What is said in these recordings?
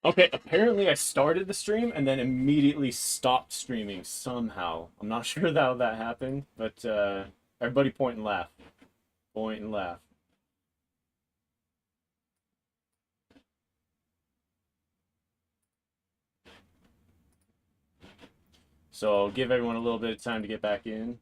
Okay, apparently I started the stream and then immediately stopped streaming somehow. I'm not sure how that happened, but everybody point and laugh. Point and laugh. So I'll give everyone a little bit of time to get back in.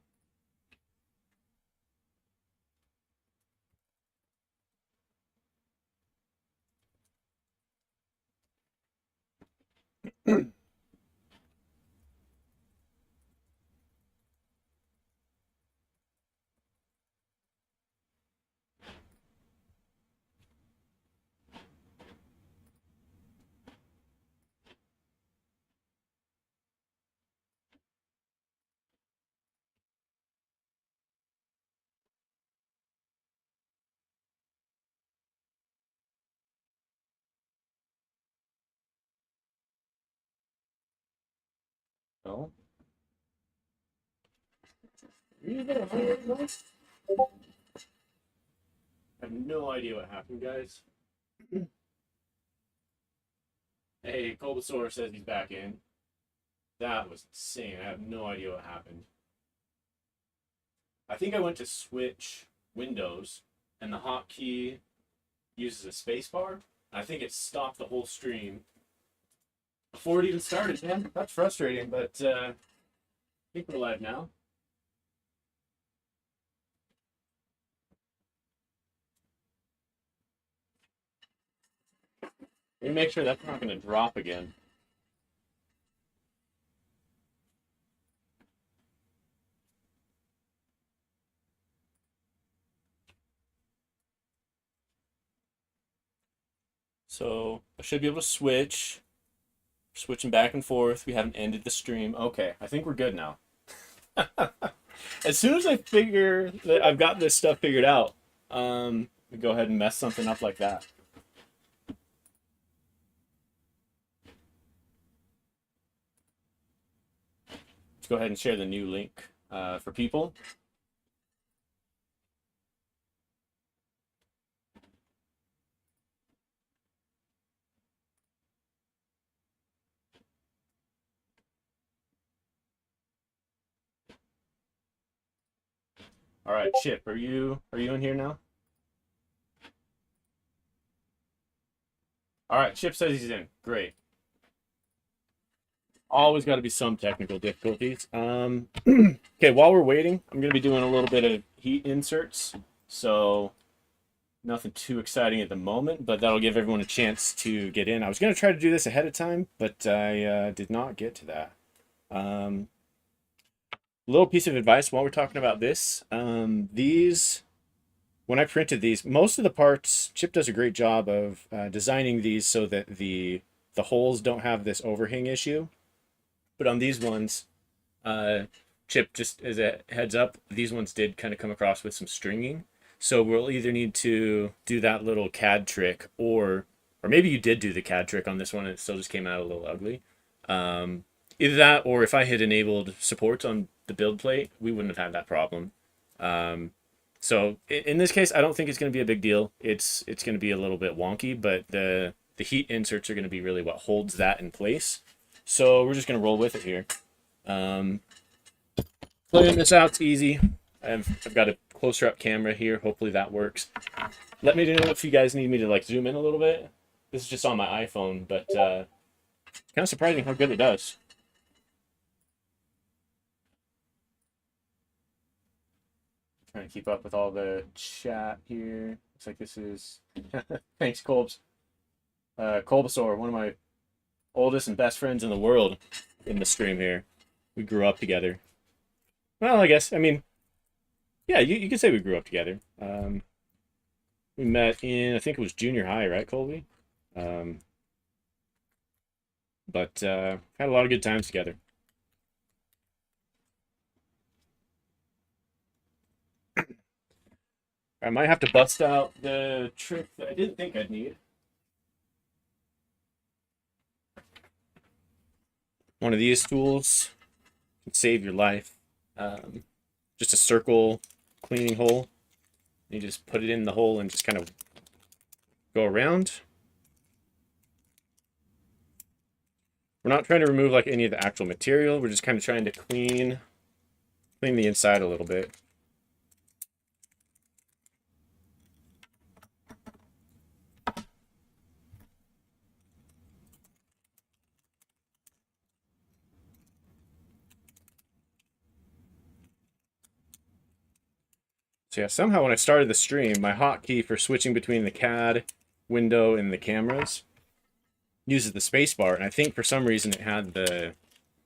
Oh. I have no idea what happened, guys. Hey, Bulbasaur says he's back in. That was insane. I have no idea what happened. I think I went to switch windows, and the hotkey uses a spacebar. I think it stopped the whole stream before it even started, man. That's frustrating, but I think we're live now. Let me make sure that's not going to drop again. So I should be able to switch. Switching back and forth. We haven't ended the stream. Okay, I think we're good now. As soon as I figure that I've got this stuff figured out, we go ahead and mess something up like that. Let's go ahead and share the new link for people. All right, Chip, are you in here now? All right, Chip says he's in. Great. Always got to be some technical difficulties. Okay, while we're waiting, I'm going to be doing a little bit of heat inserts. So nothing too exciting at the moment, but that'll give everyone a chance to get in. I was going to try to do this ahead of time, but I did not get to that. Little piece of advice while we're talking about this. These, when I printed these, most of the parts, Chip does a great job of designing these so that the holes don't have this overhang issue. But on these ones, Chip, just as a heads up, these ones did kind of come across with some stringing. So we'll either need to do that little CAD trick, or maybe you did do the CAD trick on this one and it still just came out a little ugly. Either that, or if I had enabled support on the build plate, we wouldn't have had that problem. So in this case, I don't think it's going to be a big deal. It's going to be a little bit wonky, but the heat inserts are going to be really what holds that in place. So we're just going to roll with it here. Playing this out's easy. I've got a closer up camera here. Hopefully that works. Let me know if you guys need me to like zoom in a little bit. This is just on my iPhone, but kind of surprising how good it does. Trying to keep up with all the chat here. Looks like this is thanks, Colbs. Colbasaur, one of my oldest and best friends in the world in the stream here. We grew up together. Well, I mean, yeah, you could say we grew up together. We met in, I think it was junior high, right, Colby? Um, but had a lot of good times together. I might have to bust out the trick that I didn't think I'd need. One of these tools can save your life. Just a circle cleaning hole. You just put it in the hole and just kind of go around. We're not trying to remove like any of the actual material. We're just kind of trying to clean the inside a little bit. So yeah, somehow when I started the stream, my hotkey for switching between the CAD window and the cameras uses the spacebar, and I think for some reason it had the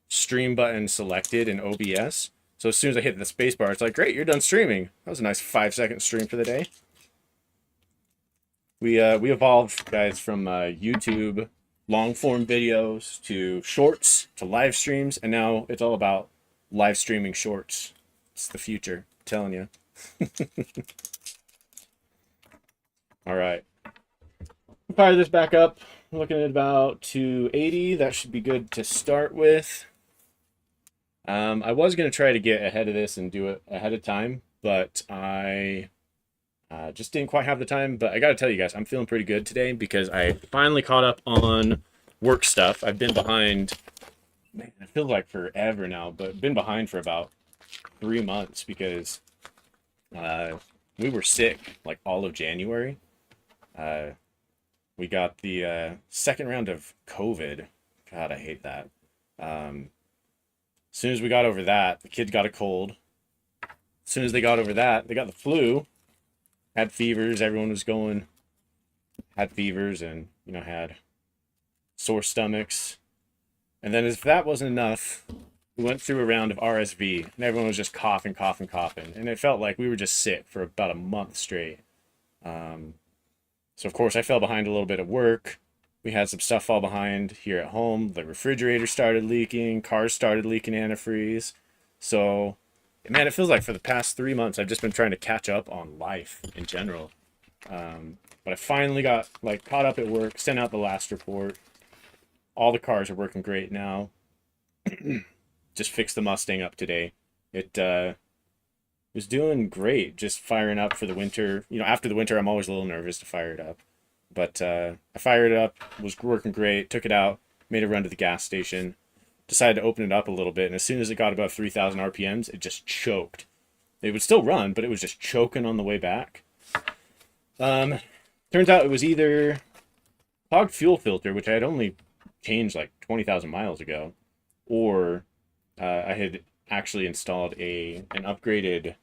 stream button selected in OBS. So as soon as I hit the spacebar, it's like, great, you're done streaming. That was a nice 5-second stream for the day. We evolved, guys, from YouTube long form videos to shorts to live streams, and now it's all about live streaming shorts. It's the future, I'm telling you. All right, fire this back up. I'm looking at about 280. That should be good to start with. I was going to try to get ahead of this and do it ahead of time, but I just didn't quite have the time. But I got to tell you guys, I'm feeling pretty good today because I finally caught up on work stuff. I've been behind, man, it feels like forever now, but been behind for about 3 months because we were sick like all of January. We got the second round of COVID. God, I hate that. As soon as we got over that, the kids got a cold. As soon as they got over that, they got the flu. Had fevers. Everyone was going. Had fevers and, had sore stomachs. And then if that wasn't enough, we went through a round of RSV. And everyone was just coughing. And it felt like we were just sick for about a month straight. So, of course, I fell behind a little bit at work. We had some stuff fall behind here at home. The refrigerator started leaking. Cars started leaking antifreeze. So, man, it feels like for the past 3 months, I've just been trying to catch up on life in general. But I finally got caught up at work, sent out the last report. All the cars are working great now. Just fixed the Mustang up today. It was doing great, just firing up for the winter. After the winter, I'm always a little nervous to fire it up. But I fired it up, was working great, took it out, made a run to the gas station, decided to open it up a little bit, and as soon as it got above 3,000 RPMs, it just choked. It would still run, but it was just choking on the way back. Turns out it was either clogged fuel filter, which I had only changed like 20,000 miles ago, or I had actually installed an upgraded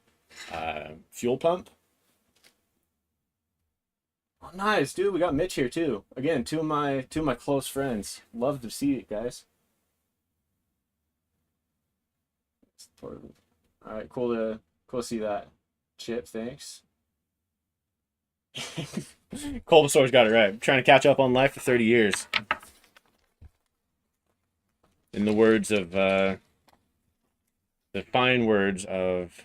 fuel pump. Oh, nice, dude. We got Mitch here too. Again, two of my close friends. Love to see it, guys. All right, cool to see that. Chip, thanks. Colbasaur's got it right. I'm trying to catch up on life for 30 years. In the words of the fine words of,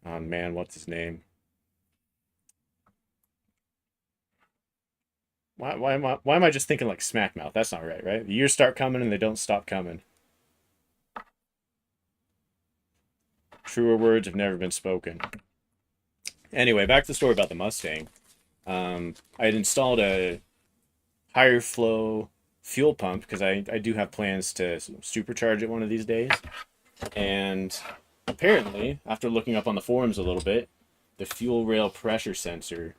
oh man, what's his name? Why am I just thinking like Smack Mouth? That's not right, right? The years start coming and they don't stop coming. Truer words have never been spoken. Anyway, back to the story about the Mustang. I had installed a higher flow fuel pump because I do have plans to supercharge it one of these days. And apparently, after looking up on the forums a little bit, the fuel rail pressure sensor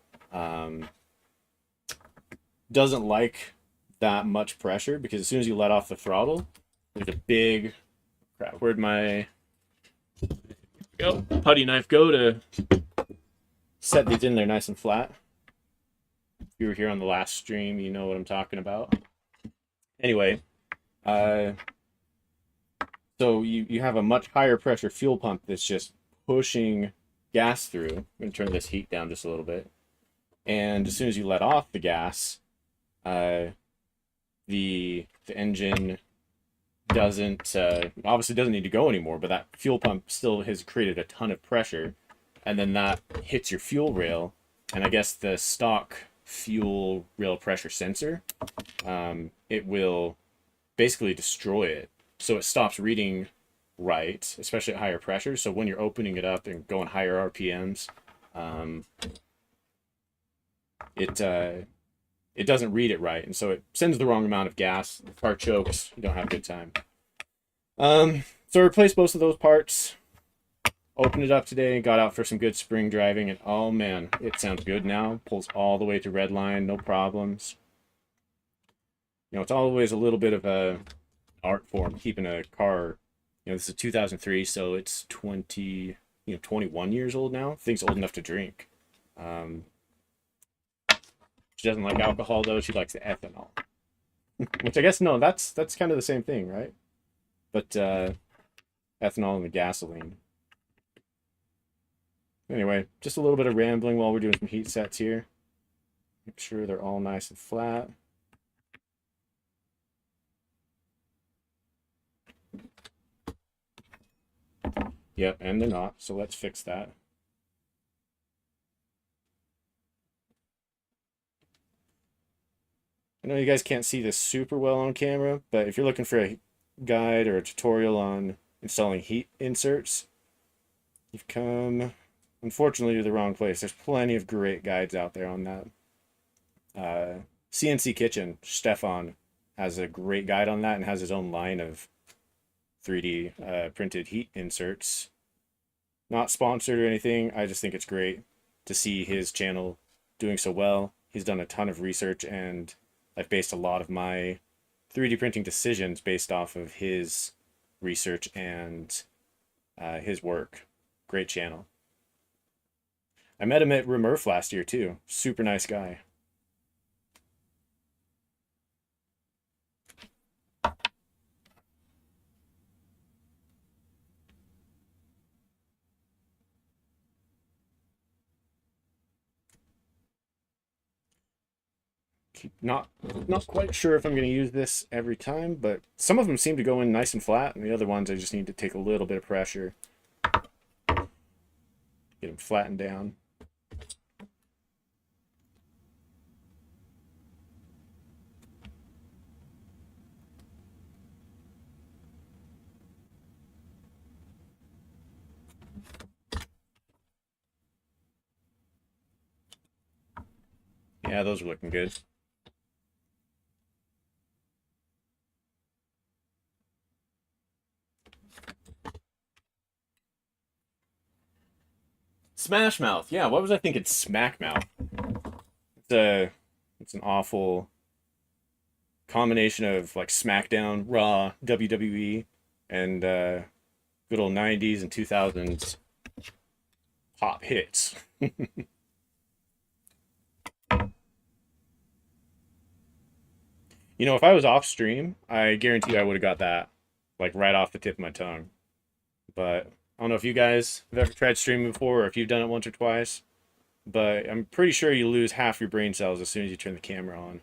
doesn't like that much pressure because as soon as you let off the throttle, there's a big crap. Where'd my putty knife go to set these in there nice and flat? If you were here on the last stream, you know what I'm talking about. Anyway, so you have a much higher pressure fuel pump that's just pushing gas through. I'm going to turn this heat down just a little bit. And as soon as you let off the gas, the engine doesn't obviously doesn't need to go anymore, but that fuel pump still has created a ton of pressure, and then that hits your fuel rail, and I guess the stock fuel rail pressure sensor, it will basically destroy it, so it stops reading right, especially at higher pressure. So when you're opening it up and going higher RPMs, it it doesn't read it right, and so it sends the wrong amount of gas. The part chokes. You don't have a good time. So I replaced most of those parts. Opened it up today, got out for some good spring driving, and oh man, it sounds good now. Pulls all the way to red line, no problems. You know, it's always a little bit of a art form keeping a car. You know, this is 2003, so it's 21 years old now. Thing's old enough to drink. She doesn't like alcohol though. She likes the ethanol, which I guess no, that's kind of the same thing, right? But ethanol and the gasoline. Anyway, just a little bit of rambling while we're doing some heat sets here. Make sure they're all nice and flat. Yep, and they're not, so let's fix that. I know you guys can't see this super well on camera, but if you're looking for a guide or a tutorial on installing heat inserts, you've come, unfortunately, to the wrong place. There's plenty of great guides out there on that. CNC Kitchen, Stefan, has a great guide on that and has his own line of 3D printed heat inserts. Not sponsored or anything. I just think it's great to see his channel doing so well. He's done a ton of research, and I've based a lot of my 3D printing decisions based off of his research and his work. Great channel. I met him at Remurf last year too. Super nice guy. Not quite sure if I'm going to use this every time, but some of them seem to go in nice and flat, and the other ones I just need to take a little bit of pressure. Get them flattened down. Yeah, those are looking good. Smash Mouth. Yeah, what was I thinking? Smack Mouth. It's an awful combination of like SmackDown, Raw, WWE, and good old 90s and 2000s pop hits. You know, if I was off stream, I guarantee I would have got that like right off the tip of my tongue. But I don't know if you guys have ever tried streaming before or if you've done it once or twice, but I'm pretty sure you lose half your brain cells as soon as you turn the camera on.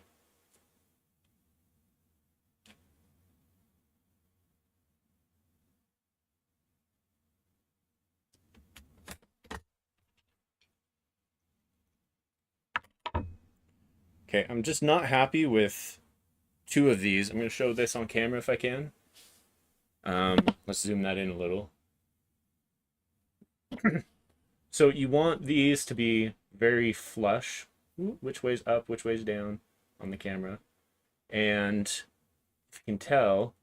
Okay, I'm just not happy with two of these. I'm going to show this on camera if I can. Let's zoom that in a little. So you want these to be very flush. Which way's up, which way's down on the camera. And if you can tell,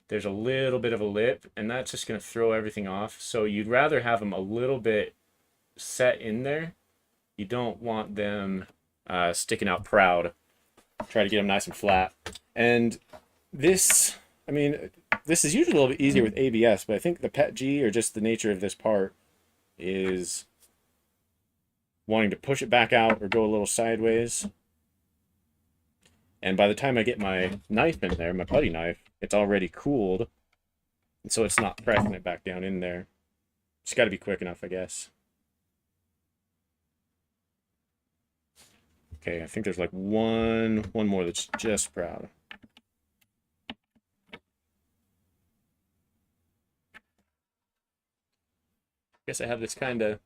there's a little bit of a lip, and that's just going to throw everything off. So you'd rather have them a little bit set in there. You don't want them sticking out proud. Try to get them nice and flat. And this, I mean, this is usually a little bit easier with ABS, but I think the PETG, or just the nature of this part, is wanting to push it back out or go a little sideways. And by the time I get my knife in there, my putty knife, it's already cooled. And so it's not pressing it back down in there. Just got to be quick enough, I guess. Okay, I think there's like one more that's just proud. Guess I have this kind of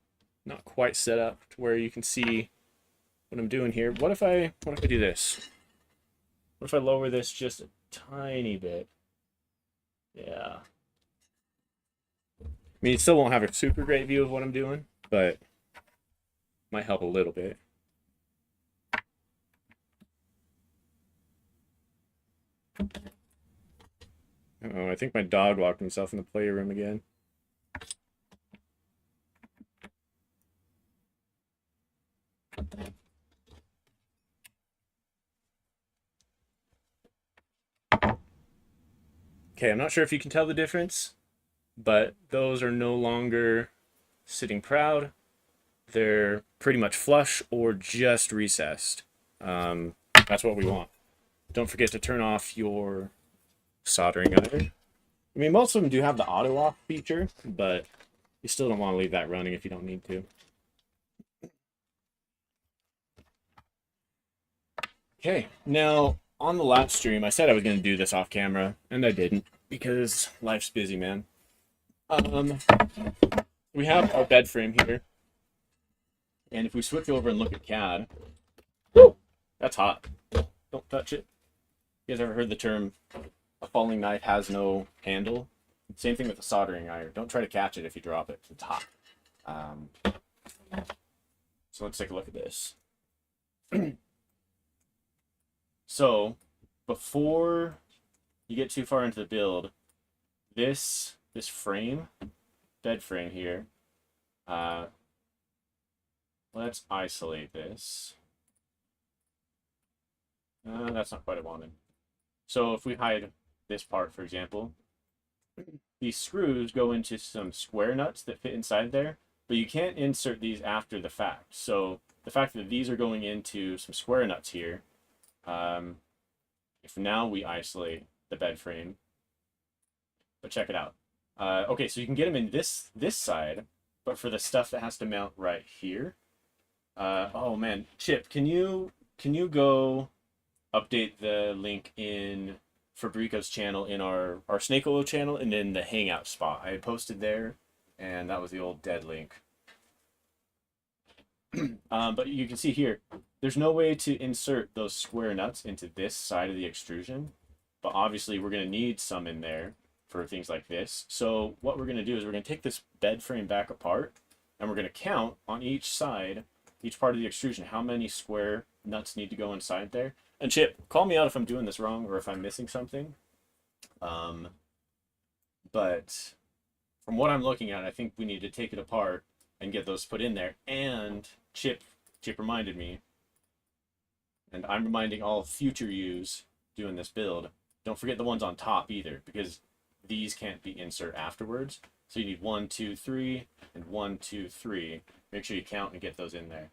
not quite set up to where you can see what I'm doing here. What if I do this? What if I lower this just a tiny bit? Yeah. I mean, you still won't have a super great view of what I'm doing, but Might help a little bit. Oh, I think my dog locked himself in the playroom again. Okay, I'm not sure if you can tell the difference, but those are no longer sitting proud. They're pretty much flush or just recessed. That's what we want. Don't forget to turn off your soldering iron. I mean, most of them do have the auto off feature, but you still don't want to leave that running if you don't need to. Okay, now on the last stream, I said I was going to do this off camera, and I didn't because life's busy, man. We have our bed frame here, and if we switch over and look at CAD, that's hot. Don't touch it. You guys ever heard the term "a falling knife has no handle"? Same thing with a soldering iron. Don't try to catch it if you drop it. It's hot. So let's take a look at this. So before you get too far into the build, this frame, bed frame here, let's isolate this. That's not quite what I wanted. So if we hide this part, for example, these screws go into some square nuts that fit inside there, but you can't insert these after the fact. So the fact that these are going into some square nuts here, if now we isolate the bed frame, but check it out. Okay, so you can get them in this side, but for the stuff that has to mount right here, oh man, Chip, can you go update the link in Fabrico's channel in our Snake Oil channel and in the Hangout spot? I had posted there, and that was the old dead link. But you can see here, there's no way to insert those square nuts into this side of the extrusion, but obviously we're going to need some in there for things like this. So what we're going to do is we're going to take this bed frame back apart, and we're going to count on each side, each part of the extrusion, how many square nuts need to go inside there. And Chip, call me out if I'm doing this wrong or if I'm missing something. But from what I'm looking at, I think we need to take it apart and get those put in there. And Chip reminded me, and I'm reminding all future yous doing this build, don't forget the ones on top either, because these can't be insert afterwards. So you need 1, 2, 3, and 1, 2, 3. Make sure you count and get those in there.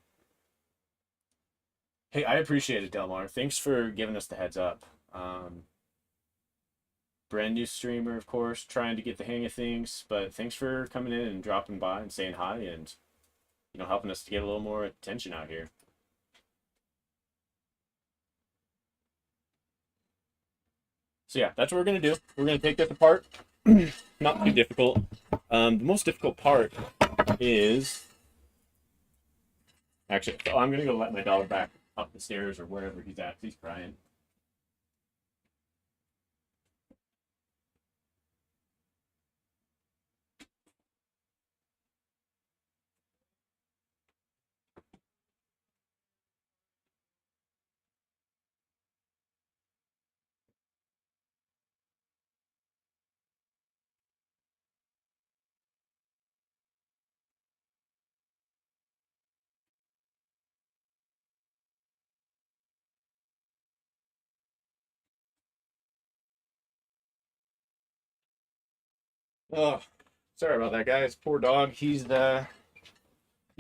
Hey, I appreciate it, Delmar. Thanks for giving us the heads up. Brand new streamer, of course, trying to get the hang of things, but thanks for coming in and dropping by and saying hi and, you know, helping us to get a little more attention out here. So yeah, that's what we're gonna do. We're gonna take this apart. Not too difficult. The most difficult part is actually, so I'm gonna go let my dog back up the stairs or wherever he's at. He's crying. Oh, sorry about that, guys. Poor dog. He's been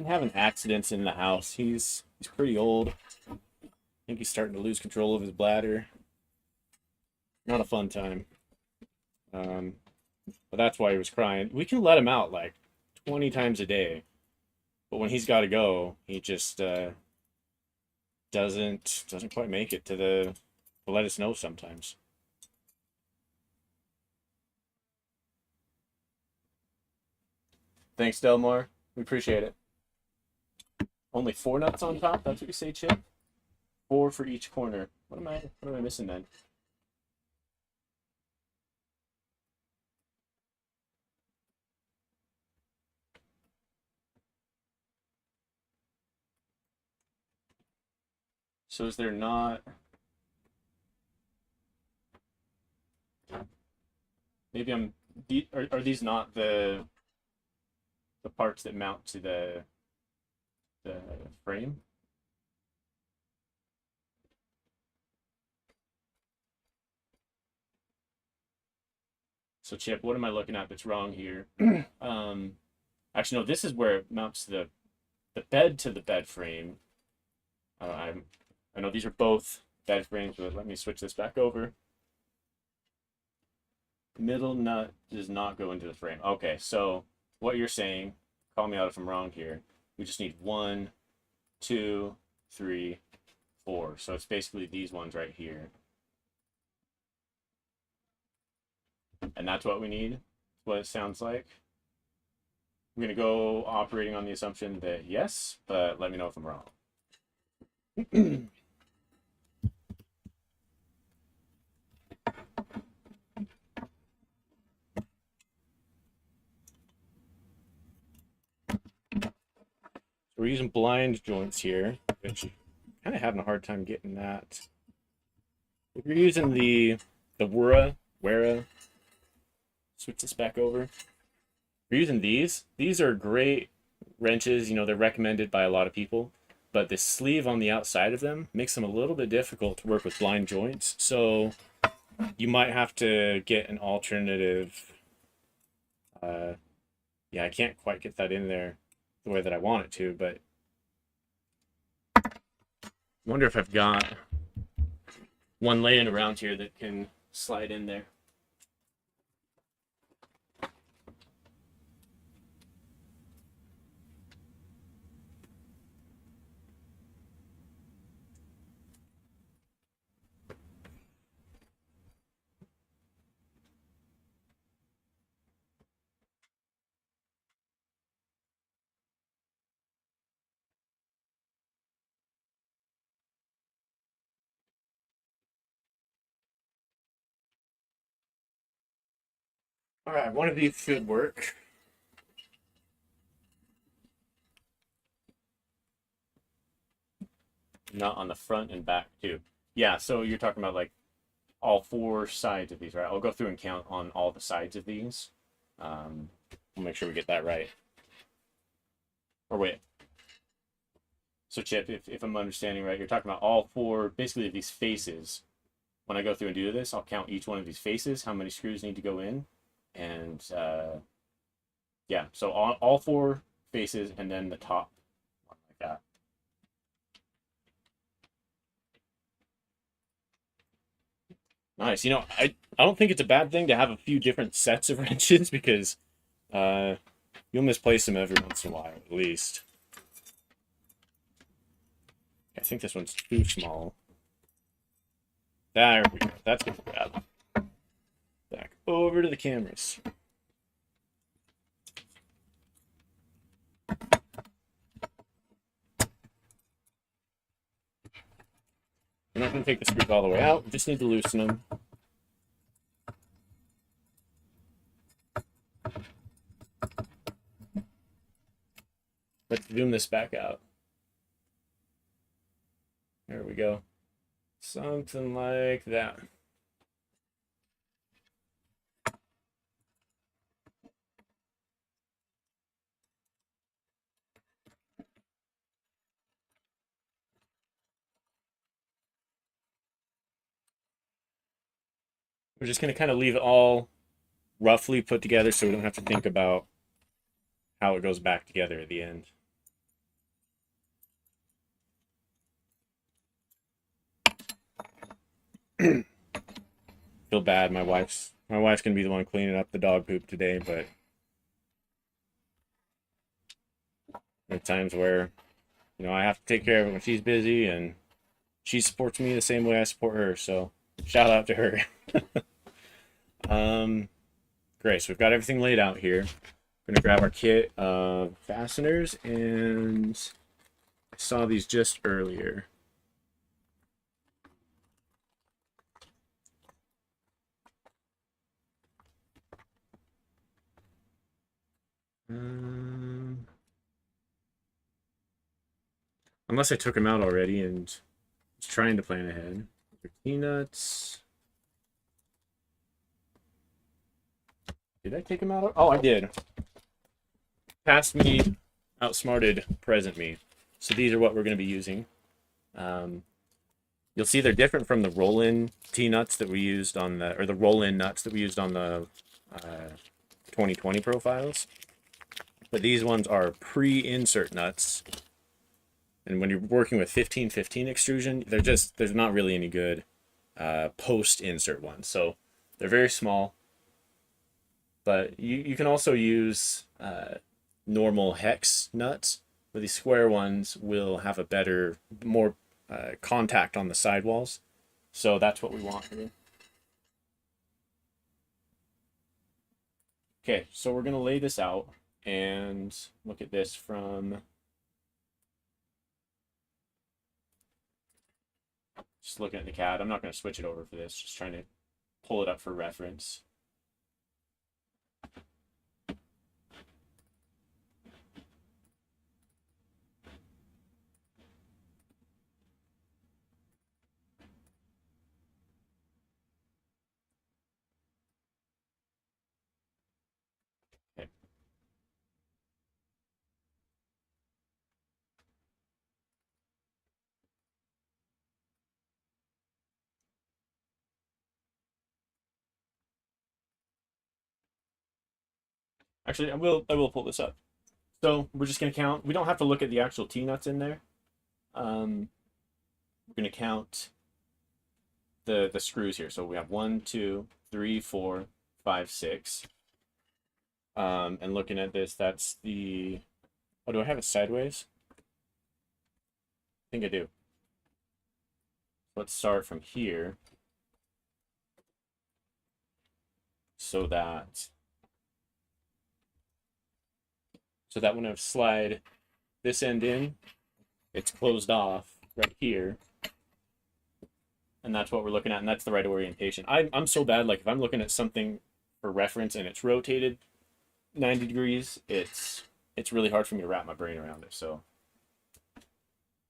having accidents in the house. He's pretty old. I think he's starting to lose control of his bladder. Not a fun time. But that's why he was crying. We can let him out like 20 times a day, but when he's got to go, he just doesn't quite make it to let us know sometimes. Thanks, Delmar. We appreciate it. Only 4 nuts on top. That's what you say, Chip. 4 for each corner. What am I missing then? So is there not... Maybe I'm... Are these not the parts that mount to the frame? So Chip, what am I looking at that's wrong here? Actually, no, this is where it mounts the bed to the bed frame. I know these are both bed frames, but let me switch this back over. Middle nut does not go into the frame. Okay, so what you're saying, call me out if I'm wrong here. We just need 1, 2, 3, 4. So it's basically these ones right here. And that's what we need, what it sounds like. I'm going to go operating on the assumption that yes, but let me know if I'm wrong. We're using blind joints here, which I'm kind of having a hard time getting that. If you're using the Wera, switch this back over. If you're using these are great wrenches. You know, they're recommended by a lot of people, but the sleeve on the outside of them makes them a little bit difficult to work with blind joints. So you might have to get an alternative. Yeah, I can't quite get that in there the way that I want it to, but I wonder if I've got one laying around here that can slide in there. All right, one of these should work. Not on the front and back too. Yeah, so you're talking about like all 4 sides of these, right? I'll go through and count on all the sides of these. We'll make sure we get that right. Or wait. So Chip, if I'm understanding right, you're talking about all 4, basically these faces. When I go through and do this, I'll count each one of these faces, how many screws need to go in, and yeah, so all 4 faces and then the top, like that. Nice. You know, I don't think it's a bad thing to have a few different sets of wrenches because uh, you'll misplace them every once in a while, at least. I think this one's too small. There we go. That's good. Back over to the cameras. We're not going to take the screws all the way out. We just need to loosen them. Let's zoom this back out. There we go. Something like that. We're just going to kind of leave it all roughly put together so we don't have to think about how it goes back together at the end. Feel bad. My wife's gonna be the one cleaning up the dog poop today, but there are times where, you know, I have to take care of it when she's busy, and she supports me the same way I support her. So shout out to her. Great. So we've got everything laid out here. We're gonna grab our kit of fasteners, and I saw these just earlier. Unless I took them out already and was trying to plan ahead. T-nuts. Did I take them out? Oh, I did. Past me outsmarted present me. So these are what we're going to be using. You'll see they're different from the roll-in T-nuts that we used on the, or the roll-in nuts that we used on the 2020 profiles. But these ones are pre-insert nuts. And when you're working with 1515 extrusion, there's not really any good post-insert ones. So they're very small. But you can also use normal hex nuts, where these square ones will have a better, more contact on the sidewalls. So that's what we want here. Okay, so we're going to lay this out and look at this from just looking at the CAD. I'm not going to switch it over for this, just trying to pull it up for reference. Okay. Actually, I will pull this up. So we're just going to count. We don't have to look at the actual T-nuts in there. We're going to count the screws here. So we have 1, 2, 3, 4, 5, 6. And looking at this, that's the... Oh, do I have it sideways? I think I do. Let's start from here. So that when I slide this end in, it's closed off right here. And that's what we're looking at, and that's the right orientation. I'm so bad, like if I'm looking at something for reference and it's rotated 90 degrees, it's really hard for me to wrap my brain around it. So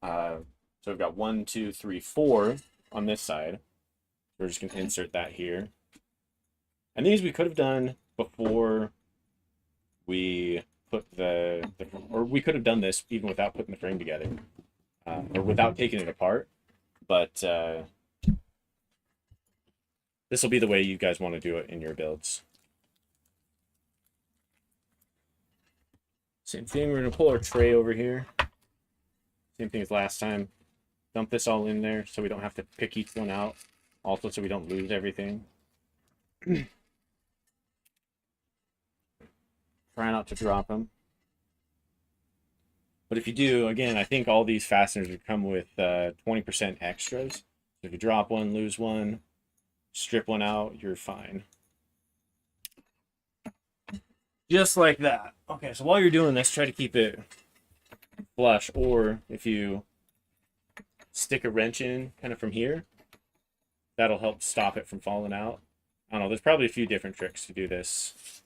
I've got 1, 2, 3, 4 on this side. We're just gonna insert that here. And these we could have done before we put or we could have done this even without putting the frame together, or without taking it apart. But this will be the way you guys want to do it in your builds. Same thing, we're going to pull our tray over here. Same thing as last time. Dump this all in there so we don't have to pick each one out. Also so we don't lose everything. Try not to drop them. But if you do, again, I think all these fasteners would come with 20% extras. So if you drop one, lose one, strip one out, you're fine. Just like that. Okay, so while you're doing this, try to keep it flush, or if you stick a wrench in kind of from here, that'll help stop it from falling out. I don't know, there's probably a few different tricks to do this.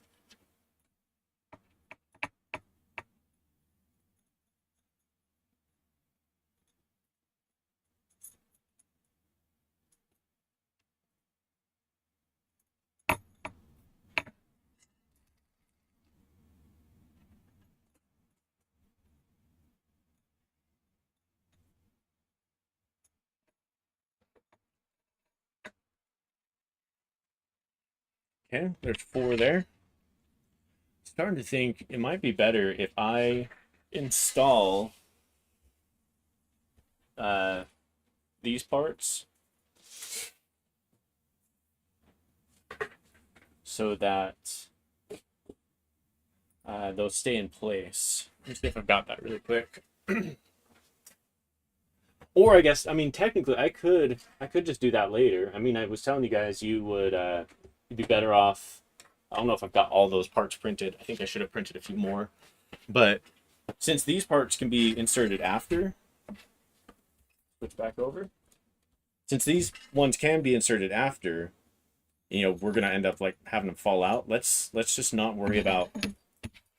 Okay, there's 4 there. Starting to think it might be better if I install these parts so that those stay in place. Let me see if I've got that really quick. Or I guess, I mean, technically I could just do that later. I mean, I was telling you guys you would you'd be better off. I don't know if I've got all those parts printed. I think I should have printed a few more. But since these parts can be inserted after, switch back over. Since these ones can be inserted after, you know, we're gonna end up like having them fall out. Let's just not worry about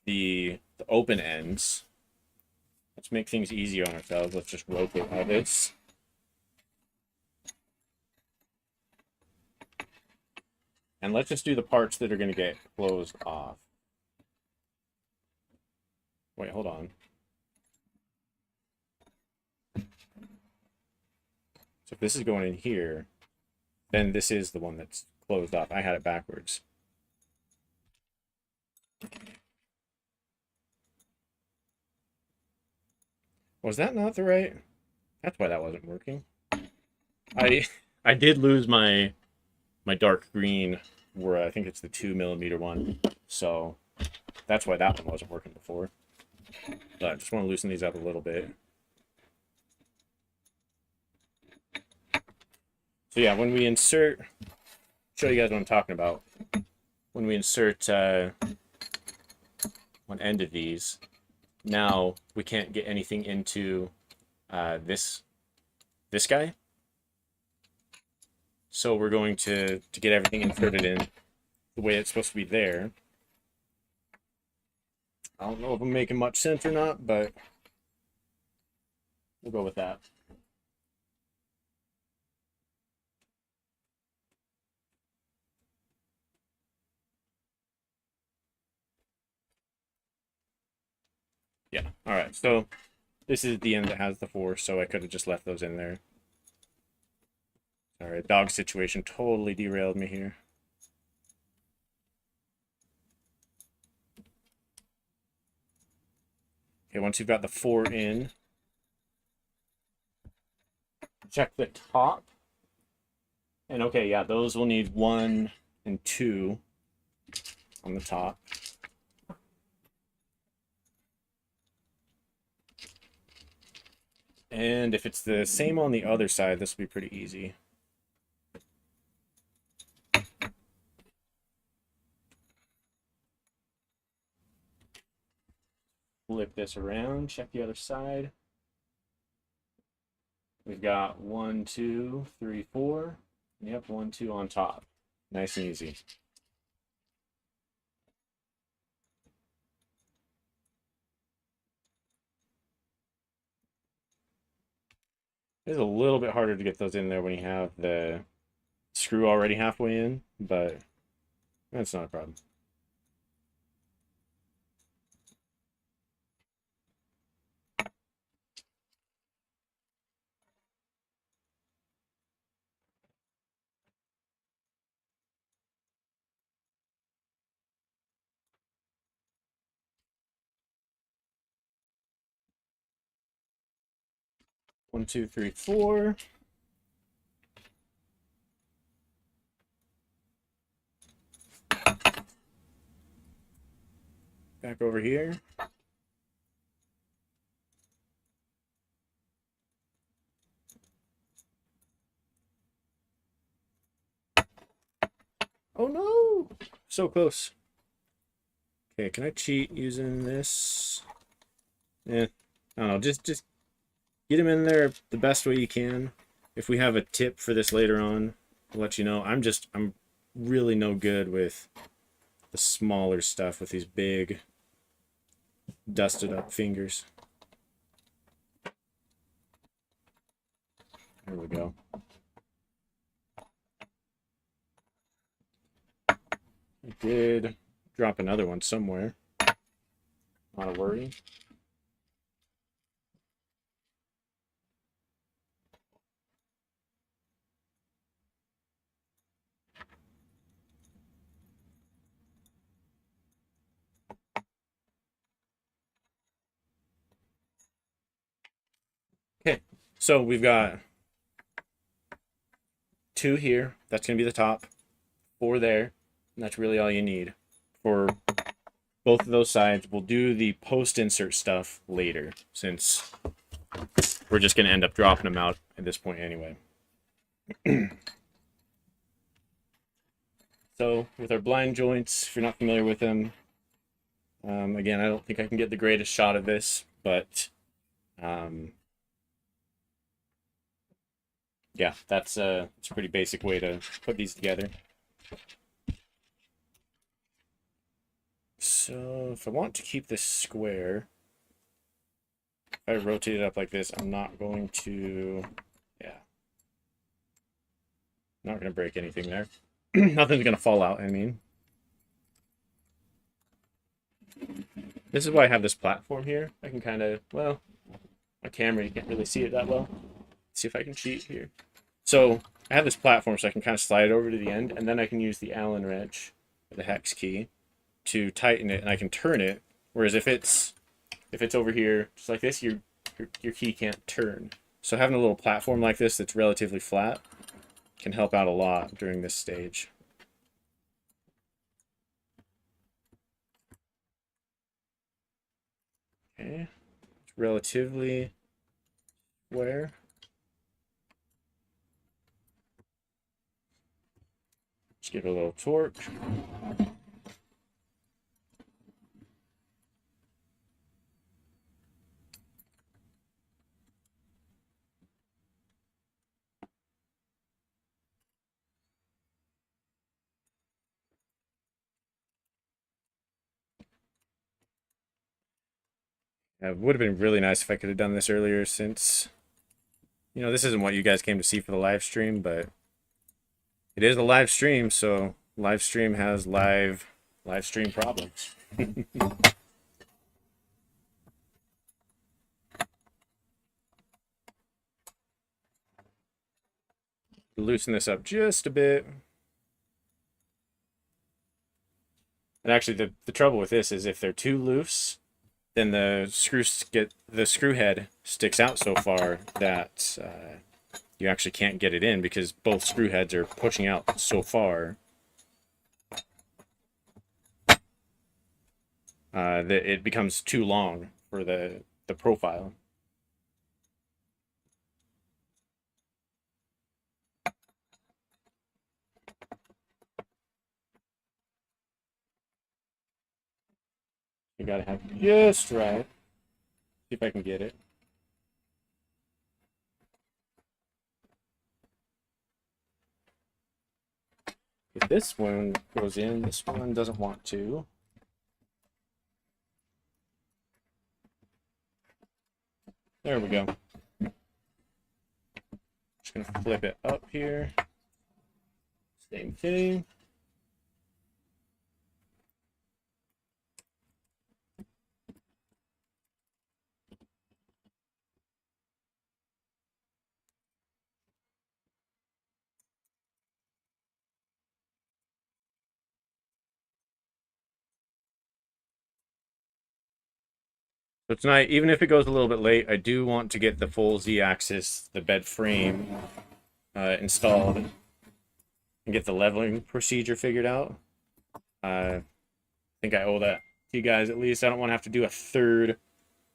the open ends. Let's make things easier on ourselves. Let's just rotate all this. And let's just do the parts that are going to get closed off. Wait, hold on. So if this is going in here, then this is the one that's closed off. I had it backwards. Was that not the right? That's why that wasn't working. I did lose my dark green, where I think it's the 2mm one. So that's why that one wasn't working before. But I just want to loosen these up a little bit. So yeah, when we insert, show you guys what I'm talking about. When we insert one end of these, now we can't get anything into this guy. So we're going to get everything inserted in the way it's supposed to be there. I don't know if I'm making much sense or not, but we'll go with that. Yeah, all right, so this is the end that has the 4, so I could have just left those in there. All right, dog situation totally derailed me here. Okay, once you've got the 4 in, check the top. And okay, yeah, those will need 1 and 2 on the top. And if it's the same on the other side, this will be pretty easy. Flip this around, check the other side. We've got 1, 2, 3, 4. Yep, 1, 2 on top. Nice and easy. It's a little bit harder to get those in there when you have the screw already halfway in, but that's not a problem. One, two, three, 4. Back over here. Oh no! So close. Okay, can I cheat using this? I don't know, just get him in there the best way you can. If we have a tip for this later on, I'll let you know. I'm really no good with the smaller stuff with these big dusted up fingers. There we go. I did drop another one somewhere. Not a worry. Okay, so we've got 2 here. That's going to be the top. 4 there. And that's really all you need for both of those sides. We'll do the post insert stuff later, since we're just going to end up dropping them out at this point anyway. So with our blind joints, if you're not familiar with them, again, I don't think I can get the greatest shot of this, but yeah, it's a pretty basic way to put these together. So if I want to keep this square, if I rotate it up like this, I'm not going to, yeah, not going to break anything there. Nothing's gonna fall out, I mean. This is why I have this platform here. I can kind of, well, my camera, you can't really see it that well. Let's see if I can cheat here. So I have this platform so I can kind of slide it over to the end, and then I can use the Allen wrench, the hex key, to tighten it, and I can turn it. Whereas if it's over here, just like this, your key can't turn. So having a little platform like this that's relatively flat can help out a lot during this stage. Okay, it's relatively square. Just give it a little torque. It would have been really nice if I could have done this earlier, since, you know, this isn't what you guys came to see for the live stream, but it is a live stream, so live stream has live stream problems. Loosen this up just a bit. And actually, the trouble with this is if they're too loose, then the screw head sticks out so far that you actually can't get it in, because both screw heads are pushing out so far that it becomes too long for the profile. You gotta have it just right. See if I can get it. If this one goes in, this one doesn't want to. There we go. Just gonna flip it up here. Same thing. So tonight, even if it goes a little bit late, I do want to get the full Z-axis, the bed frame, installed, and get the leveling procedure figured out. I think I owe that to you guys at least. I don't want to have to do a third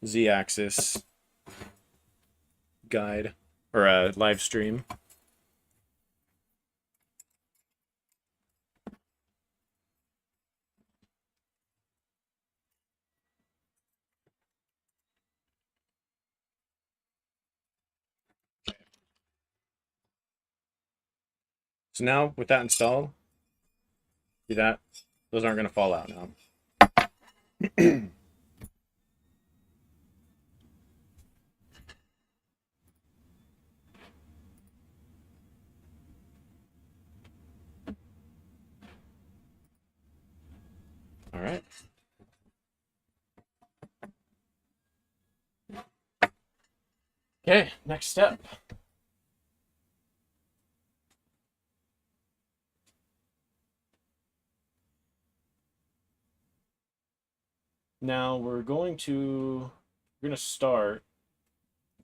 Z-axis guide or a live stream. So now with that installed, see that? Those aren't going to fall out now. All right. Okay, next step. Now we're going to start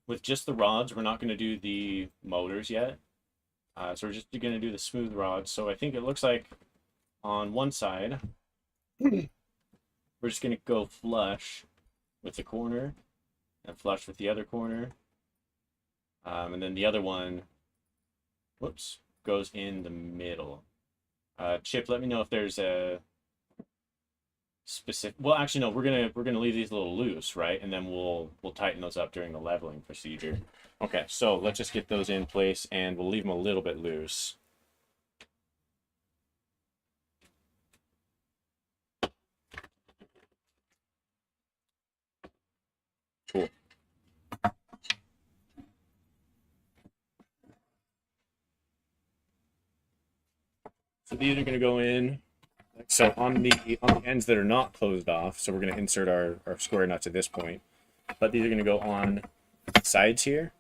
with just the rods. We're not going to do the motors yet. So we're just going to do the smooth rods. So I think it looks like on one side, we're just going to go flush with the corner and flush with the other corner. And then the other one, whoops, goes in the middle. Chip, let me know if there's a specific. Well, actually, no. We're gonna leave these a little loose, right? And then we'll tighten those up during the leveling procedure. Okay, so let's just get those in place, and we'll leave them a little bit loose. Cool. So these are going to go in. So on the ends that are not closed off, so we're going to insert our square nuts at this point. But these are going to go on the sides here.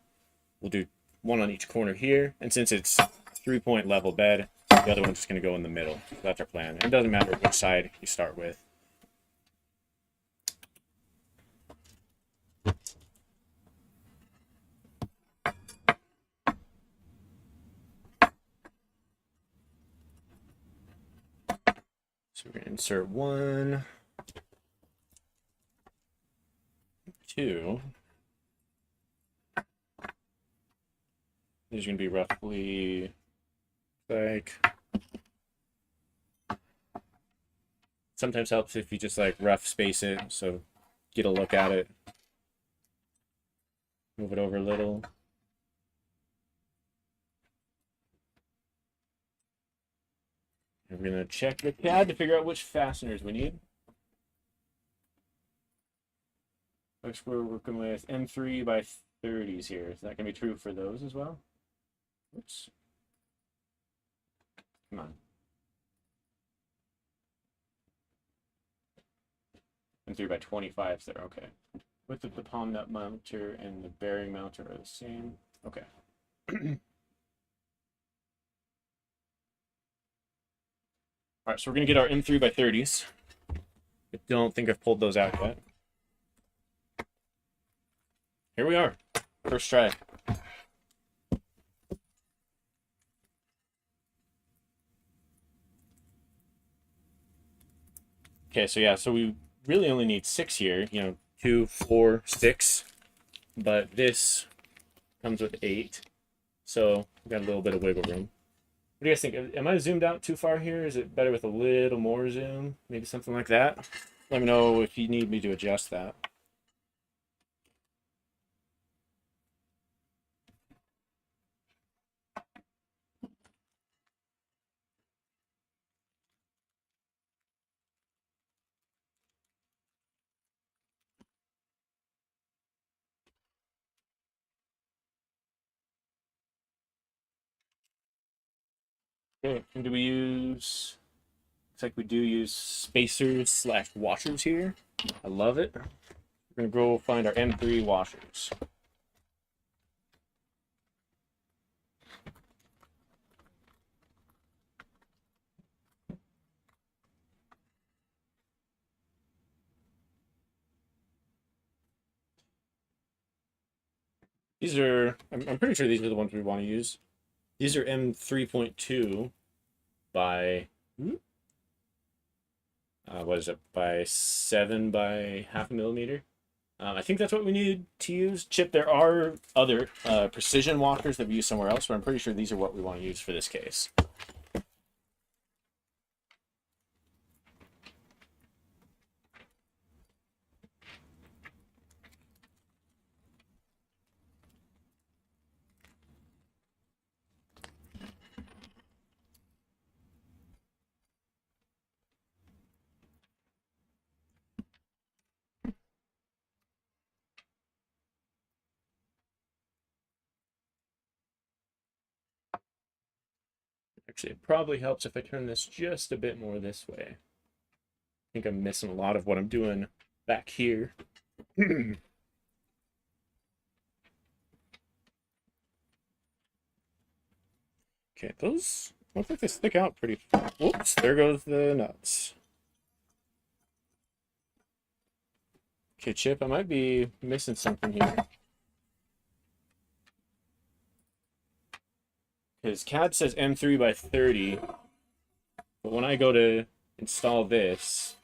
We'll do one on each corner here. And since it's 3-point level bed, the other one's just going to go in the middle. So that's our plan. It doesn't matter which side you start with. So we're going to insert 1, 2. These are going to be roughly like, sometimes helps if you just like rough space it, so get a look at it. Move it over a little. And we're going to check the CAD to figure out which fasteners we need. Looks we're working with M3 by 30s here. Is that going to be true for those as well? Oops. Come on. M3 by 25s there. Okay. Width of the palm nut mounter and the bearing mounter are the same. Okay. All right, so we're going to get our M3 by 30s. I don't think I've pulled those out yet. Here we are. First try. Okay, so yeah, so we really only need 6 here. 2, 4, 6. But this comes with 8. So we've got a little bit of wiggle room. What do you guys think? Am I zoomed out too far here? Is it better with a little more zoom? Maybe something like that? Let me know if you need me to adjust that. Okay, and do we use... Looks like we do use spacers / washers here. I love it. We're going to go find our M3 washers. These are, I'm pretty sure these are the ones we want to use. These are M3.2 by, what is it, by 7 by ½ millimeter. I think that's what we need to use. Chip, there are other precision walkers that we use somewhere else, but I'm pretty sure these are what we want to use for this case. Actually, it probably helps if I turn this just a bit more this way. I think I'm missing a lot of what I'm doing back here. Okay, those look like they stick out pretty far. Whoops, there goes the nuts. Okay, Chip, I might be missing something here. Because CAD says M3 by 30, but when I go to install this,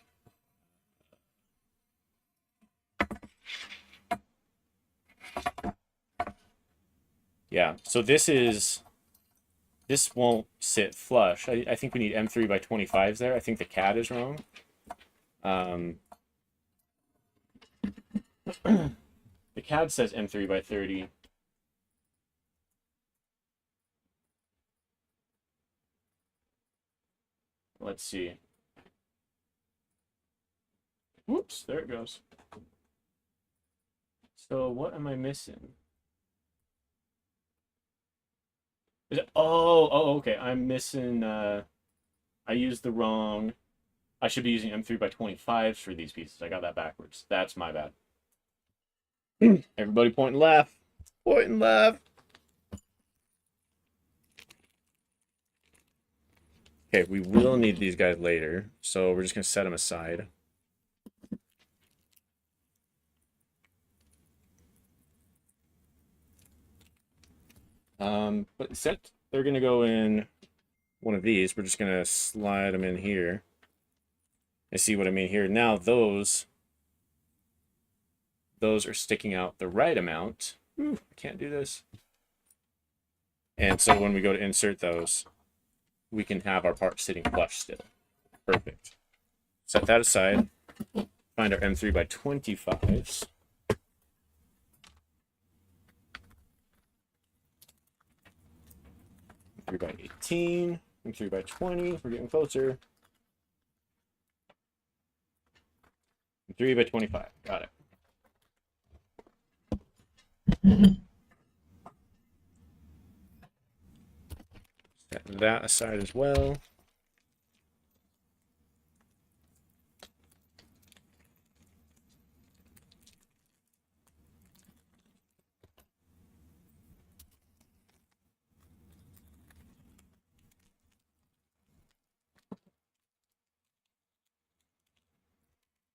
yeah, so this won't sit flush. I think we need M3 by 25s there. I think the CAD is wrong. The CAD says M3 by 30. Let's see. Whoops, there it goes. So what am I missing? Is it, okay. I'm missing I used the wrong. I should be using M3 by 25s for these pieces. I got that backwards. That's my bad. Everybody pointing left. Pointing left. Okay, we will need these guys later, so we're just going to set them aside. But set, they're going to go in one of these. We're just going to slide them in here. And see what I mean here. Now those are sticking out the right amount. Ooh, I can't do this. And so when we go to insert those, we can have our part sitting flush still. Perfect. Set that aside. Find our M3 by 25s. M3 by 18. M3 by 20. We're getting closer. M3 by 25. Got it. Set that aside as well.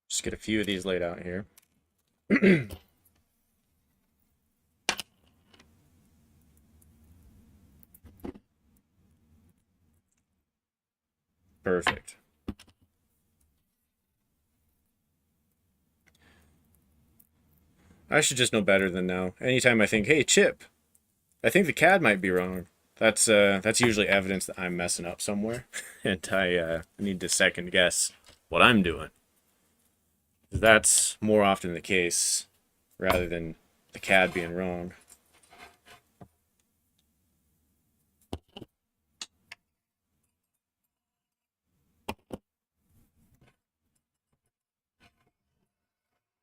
Just get a few of these laid out here. Perfect. I should just know better than now. Anytime I think, hey, Chip, I think the CAD might be wrong. That's usually evidence that I'm messing up somewhere, and I need to second guess what I'm doing. That's more often the case, rather than the CAD being wrong.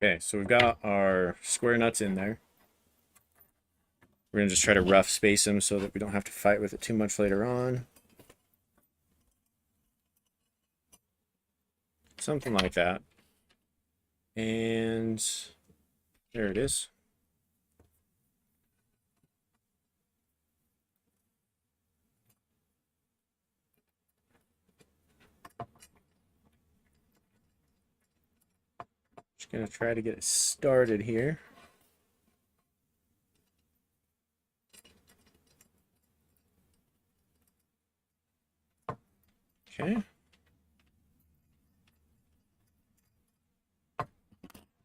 Okay, so we've got our square nuts in there. We're going to just try to rough space them so that we don't have to fight with it too much later on. Something like that. And there it is. Just going to try to get it started here. Okay.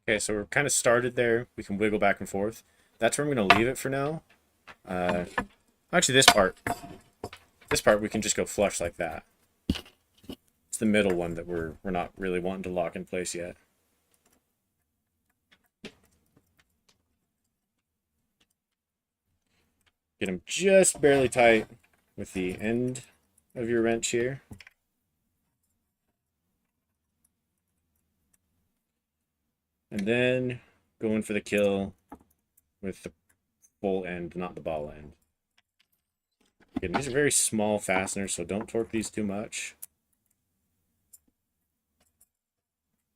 Okay, so we're kind of started there. We can wiggle back and forth. That's where I'm going to leave it for now. Actually, this part we can just go flush like that. It's the middle one that we're not really wanting to lock in place yet. Get them just barely tight with the end of your wrench here. And then go in for the kill with the full end, not the ball end. Again, these are very small fasteners, so don't torque these too much.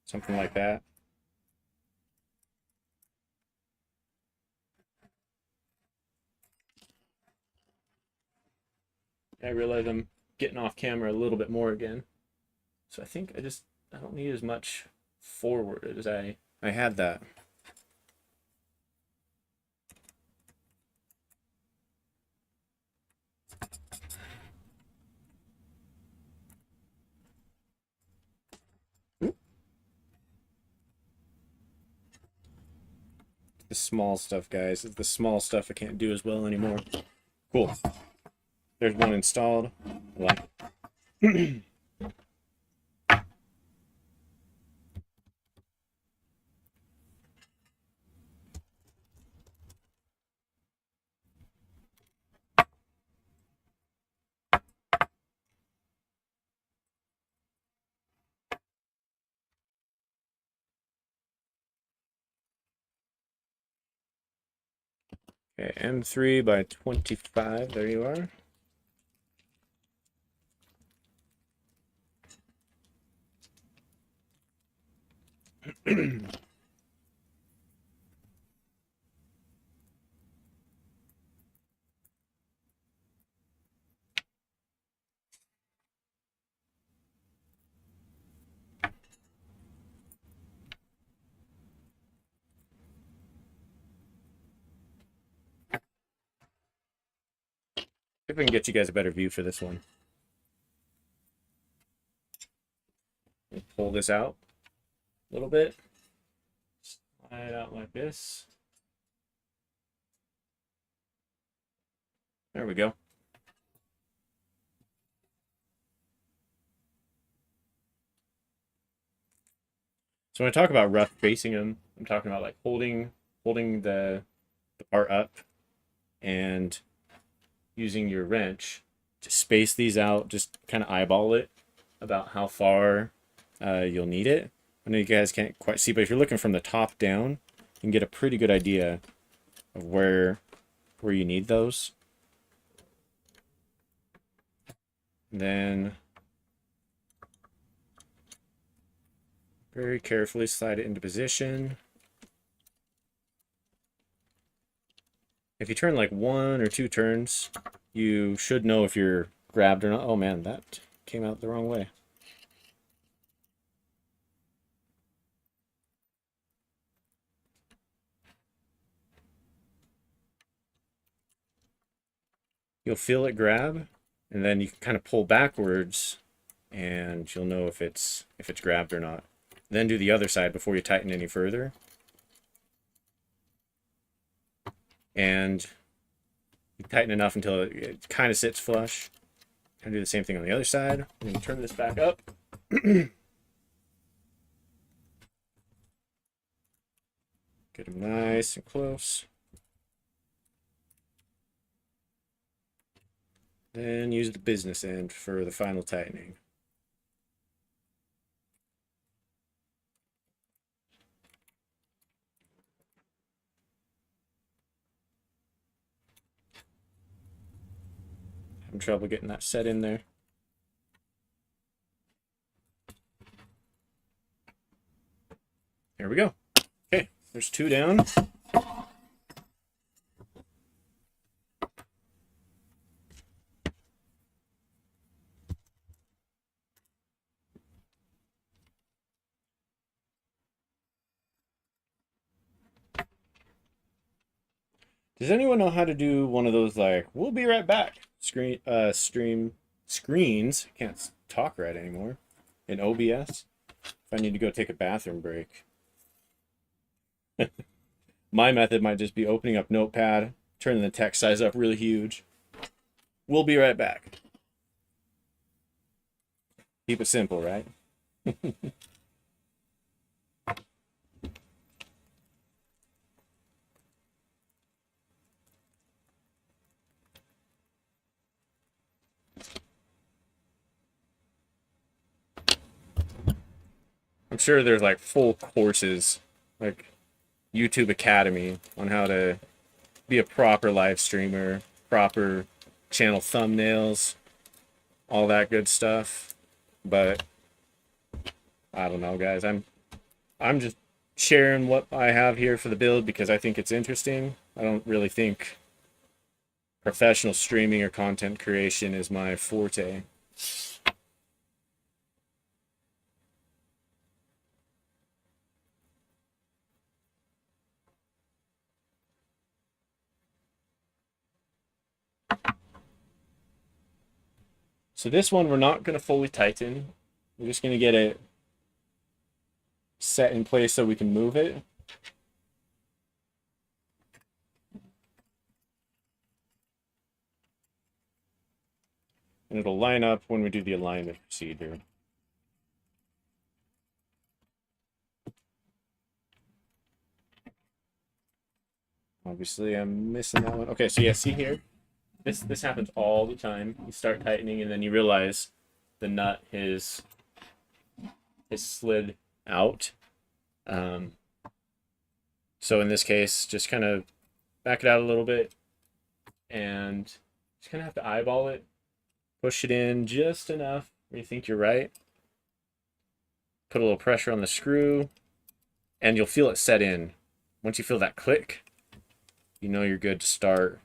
Something like that. I realize I'm getting off camera a little bit more again. So I think I don't need as much forward as I had that. The small stuff, guys. It's the small stuff I can't do as well anymore. Cool. There's one installed. I like it. Okay, M3 by 25. There you are. If we can get you guys a better view for this one. Pull this out a little bit. Slide out like this. There we go. So when I talk about rough basing them, I'm talking about like holding the part up and using your wrench to space these out, just kind of eyeball it about how far you'll need it. I know you guys can't quite see, but if you're looking from the top down, you can get a pretty good idea of where you need those. And then very carefully slide it into position. If you turn like 1 or 2 turns, you should know if you're grabbed or not. Oh man, that came out the wrong way. You'll feel it grab, and then you can kind of pull backwards, and you'll know if it's grabbed or not. Then do the other side before you tighten any further. And you tighten enough until it kind of sits flush. And do the same thing on the other side. And turn this back up. Get them nice and close. Then use the business end for the final tightening. Having trouble getting that set in there. There we go. Okay, there's 2 down. Does anyone know how to do one of those like "we'll be right back" screens? I can't talk right anymore. In OBS, if I need to go take a bathroom break. My method might just be opening up Notepad, turning the text size up really huge. We'll be right back. Keep it simple, right? I'm sure there's like full courses, like YouTube Academy, on how to be a proper live streamer, proper channel thumbnails, all that good stuff. But I don't know, guys. I'm just sharing what I have here for the build because I think it's interesting. I don't really think professional streaming or content creation is my forte. So this one we're not going to fully tighten. We're just going to get it set in place so we can move it. And it'll line up when we do the alignment procedure. Obviously, I'm missing that one. Okay, so yeah, see here? This happens all the time. You start tightening, and then you realize the nut is slid out. So in this case, just kind of back it out a little bit, and just kind of have to eyeball it. Push it in just enough where you think you're right. Put a little pressure on the screw. and you'll feel it set in. Once you feel that click, you know you're good to start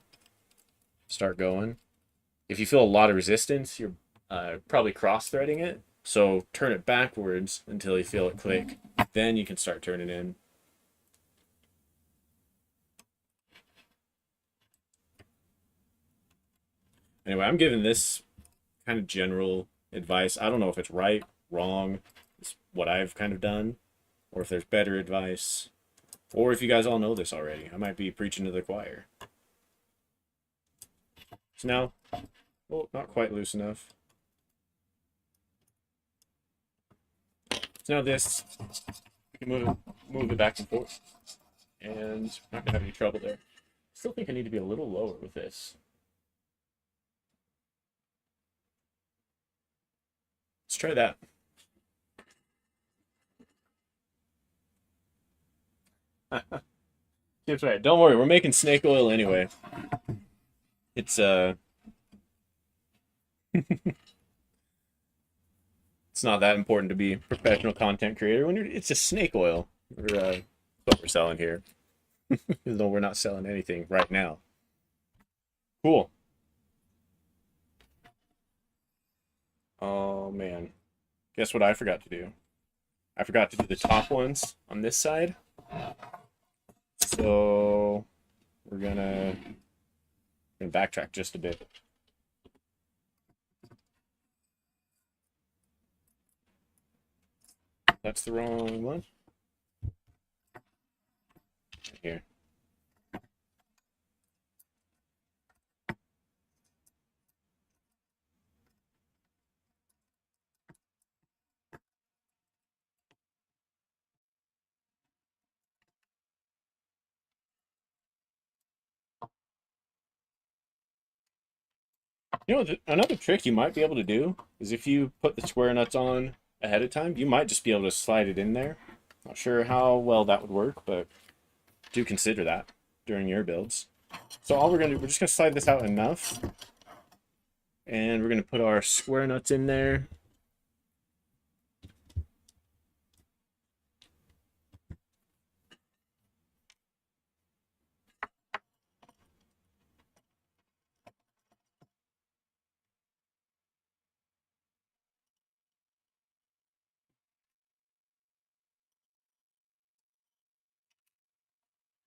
going. If you feel a lot of resistance, you're probably cross-threading it. So turn it backwards until you feel it click. Then you can start turning in. Anyway, I'm giving this kind of general advice. I don't know if it's right, wrong. It's what I've kind of done, or if there's better advice, or if you guys all know this already. I might be preaching to the choir. So now, oh, not quite loose enough. So now this, we can move it back and forth, and not gonna have any trouble there. Still think I need to be a little lower with this. Let's try that. That's right. Don't worry, we're making snake oil anyway. It's it's not that important to be a professional content creator when it's just snake oil. What we're selling here, even though we're not selling anything right now. Cool. Oh man, guess what I forgot to do? I forgot to do the top ones on this side. So we're gonna backtrack just a bit. That's the wrong one. Here. You know, another trick you might be able to do is if you put the square nuts on ahead of time, you might just be able to slide it in there. Not sure how well that would work, but do consider that during your builds. So all we're gonna do, we're just gonna slide this out enough, and we're gonna put our square nuts in there.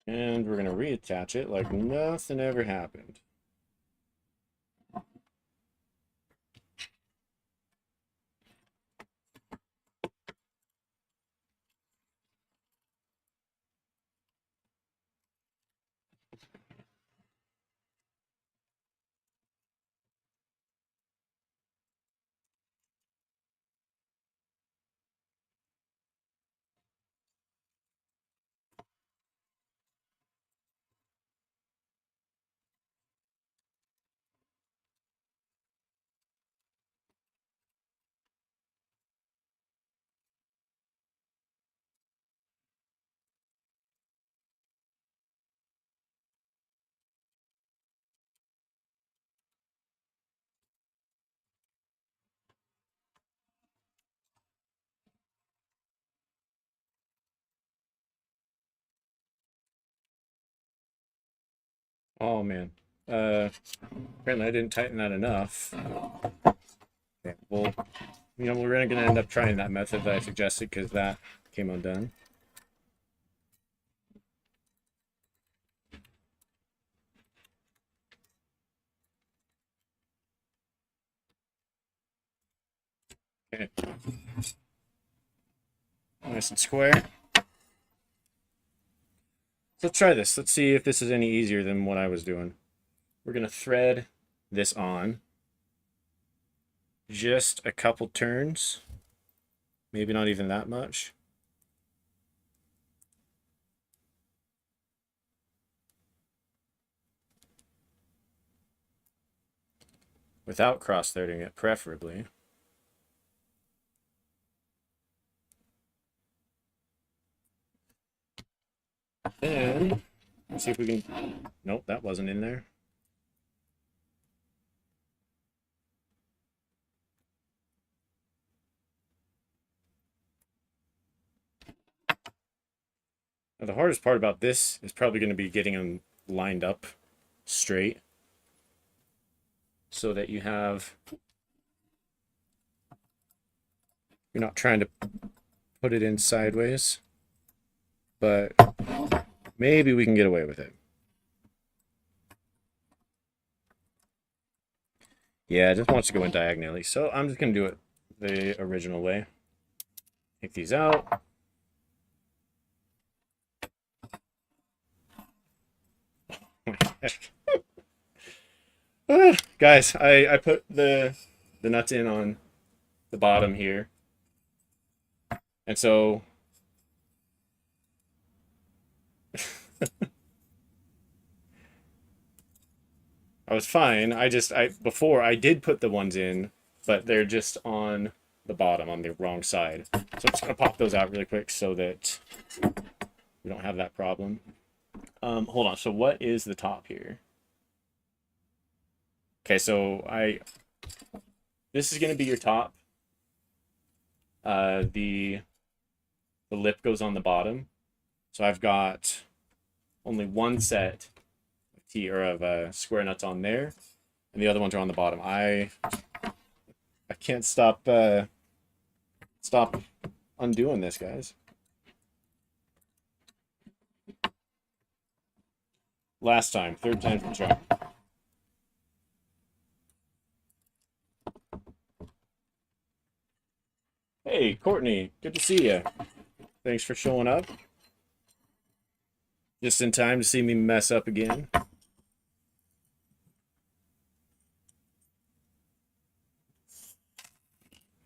And we're gonna reattach it like nothing ever happened. Oh man. Apparently I didn't tighten that enough. Okay, well, you know, we're gonna end up trying that method that I suggested because that came undone. Okay. Nice and square. So let's try this. Let's see if this is any easier than what I was doing. We're gonna thread this on. Just a couple turns. Maybe not even that much. Without cross-threading it, preferably. And let's see if we can... Nope, that wasn't in there. Now, the hardest part about this is probably going to be getting them lined up straight so that you're not trying to put it in sideways, but maybe we can get away with it. Yeah, it just wants to go in diagonally, so I'm just going to do it the original way. Take these out. Guys, I put the nuts in on the bottom here. And so I was fine. Before I did put the ones in, but they're just on the bottom on the wrong side. So I'm just gonna pop those out really quick so that we don't have that problem. Hold on. So what is the top here? Okay, so this is gonna be your top. The lip goes on the bottom. So I've got only one set of square nuts on there, and the other ones are on the bottom. I can't stop undoing this, guys. Last time, third time's the charm. Hey, Courtney, good to see you. Thanks for showing up. Just in time to see me mess up again.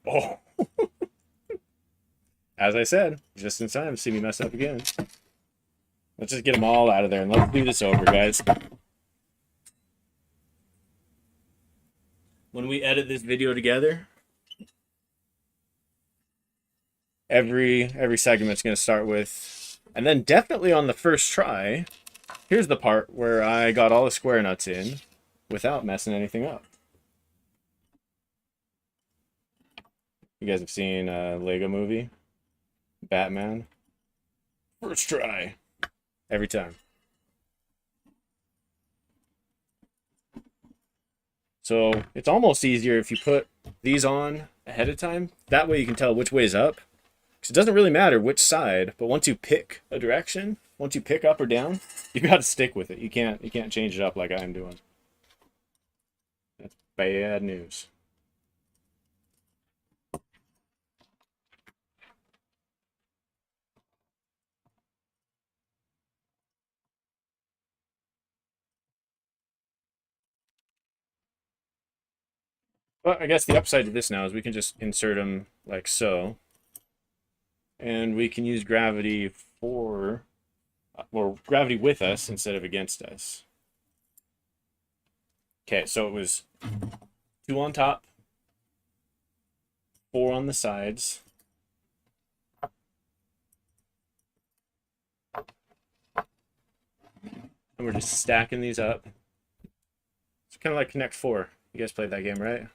Oh. As I said, just in time to see me mess up again. Let's just get them all out of there and let's do this over, guys. When we edit this video together, every segment's going to start with, and then definitely on the first try, here's the part where I got all the square nuts in without messing anything up. You guys have seen a Lego movie? Batman? First try. Every time. So it's almost easier if you put these on ahead of time. That way you can tell which way is up. Because it doesn't really matter which side, but once you pick a direction, once you pick up or down, you got to stick with it. You can't change it up like I'm doing. That's bad news. But I guess the upside to this now is we can just insert them like so. And we can use gravity for, or gravity with us instead of against us. Okay, so it was 2 on top, 4 on the sides. And we're just stacking these up. It's kind of like Connect 4. You guys played that game, right?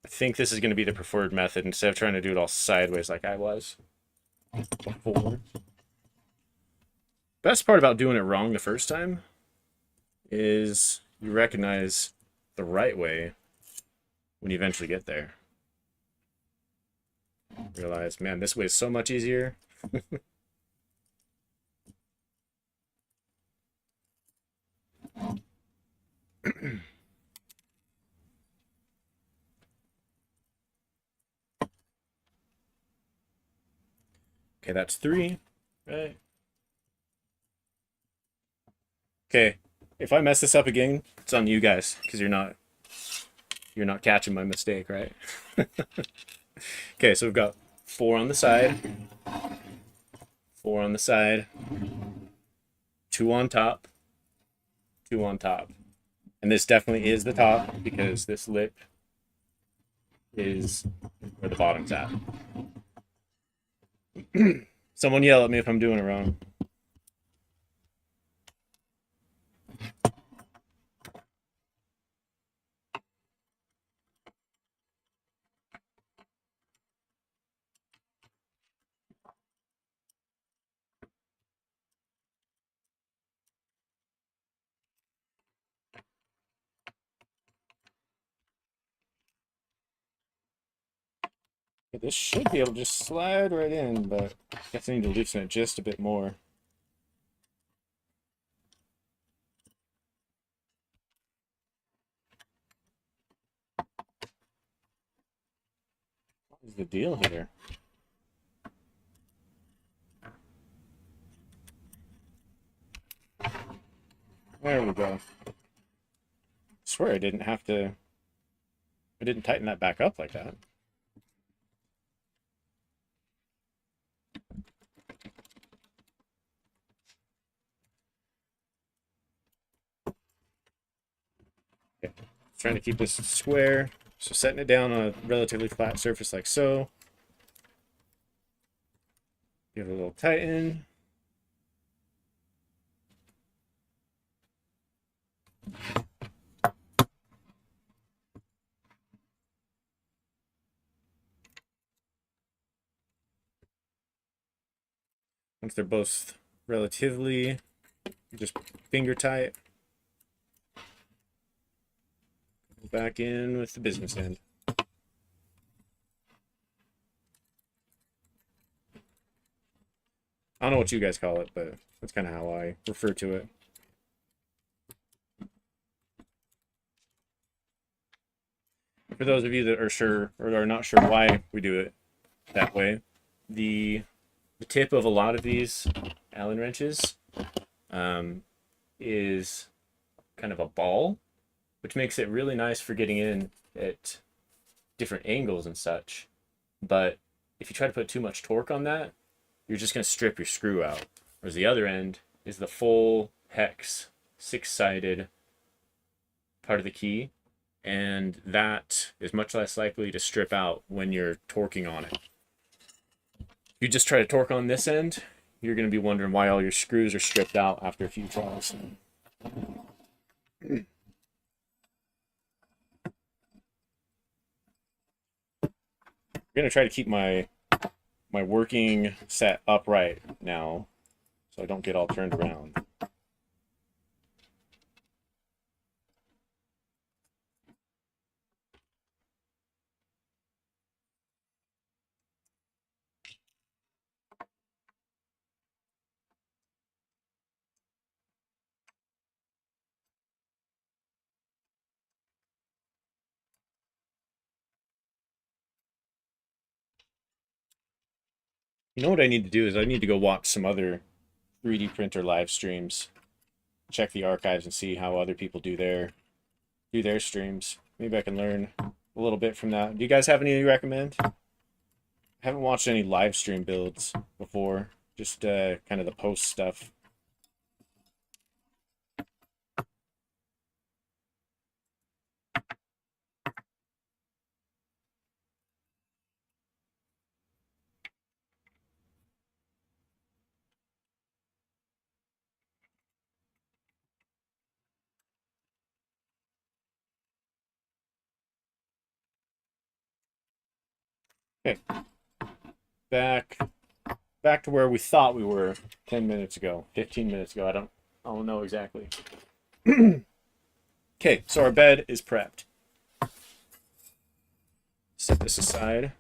I think this is going to be the preferred method instead of trying to do it all sideways like I was before. Best part about doing it wrong the first time is you recognize the right way when you eventually get there. Realize, man, this way is so much easier. Okay, that's 3, right? Okay, if I mess this up again, it's on you guys because you're not catching my mistake, right? Okay, so we've got 4 on the side, 4 on the side, 2 on top, 2 on top. And this definitely is the top because this lip is where the bottom's at. Someone yell at me if I'm doing it wrong. Okay, this should be able to just slide right in, but I guess I need to loosen it just a bit more. What is the deal here? There we go. I swear I didn't have to. I didn't tighten that back up like that. Okay. Trying to keep this square, so setting it down on a relatively flat surface like so. Give it a little tighten. Once they're both relatively just finger tight, back in with the business end. I don't know what you guys call it, but that's kind of how I refer to it. For those of you that are sure or are not sure why we do it that way, the tip of a lot of these Allen wrenches is kind of a ball, which makes it really nice for getting in at different angles and such. But if you try to put too much torque on that, you're just going to strip your screw out. Whereas the other end is the full hex, six-sided part of the key, and that is much less likely to strip out when you're torquing on it. If you just try to torque on this end, you're going to be wondering why all your screws are stripped out after a few tries. I'm going to try to keep my working set upright now so I don't get all turned around. You know what I need to do is I need to go watch some other 3D printer live streams, check the archives and see how other people do their streams. Maybe I can learn a little bit from that. Do you guys have any you recommend? I haven't watched any live stream builds before, just kind of the post stuff. Okay, back to where we thought we were 10 minutes ago, 15 minutes ago. I don't know exactly. Okay, so our bed is prepped. Set this aside.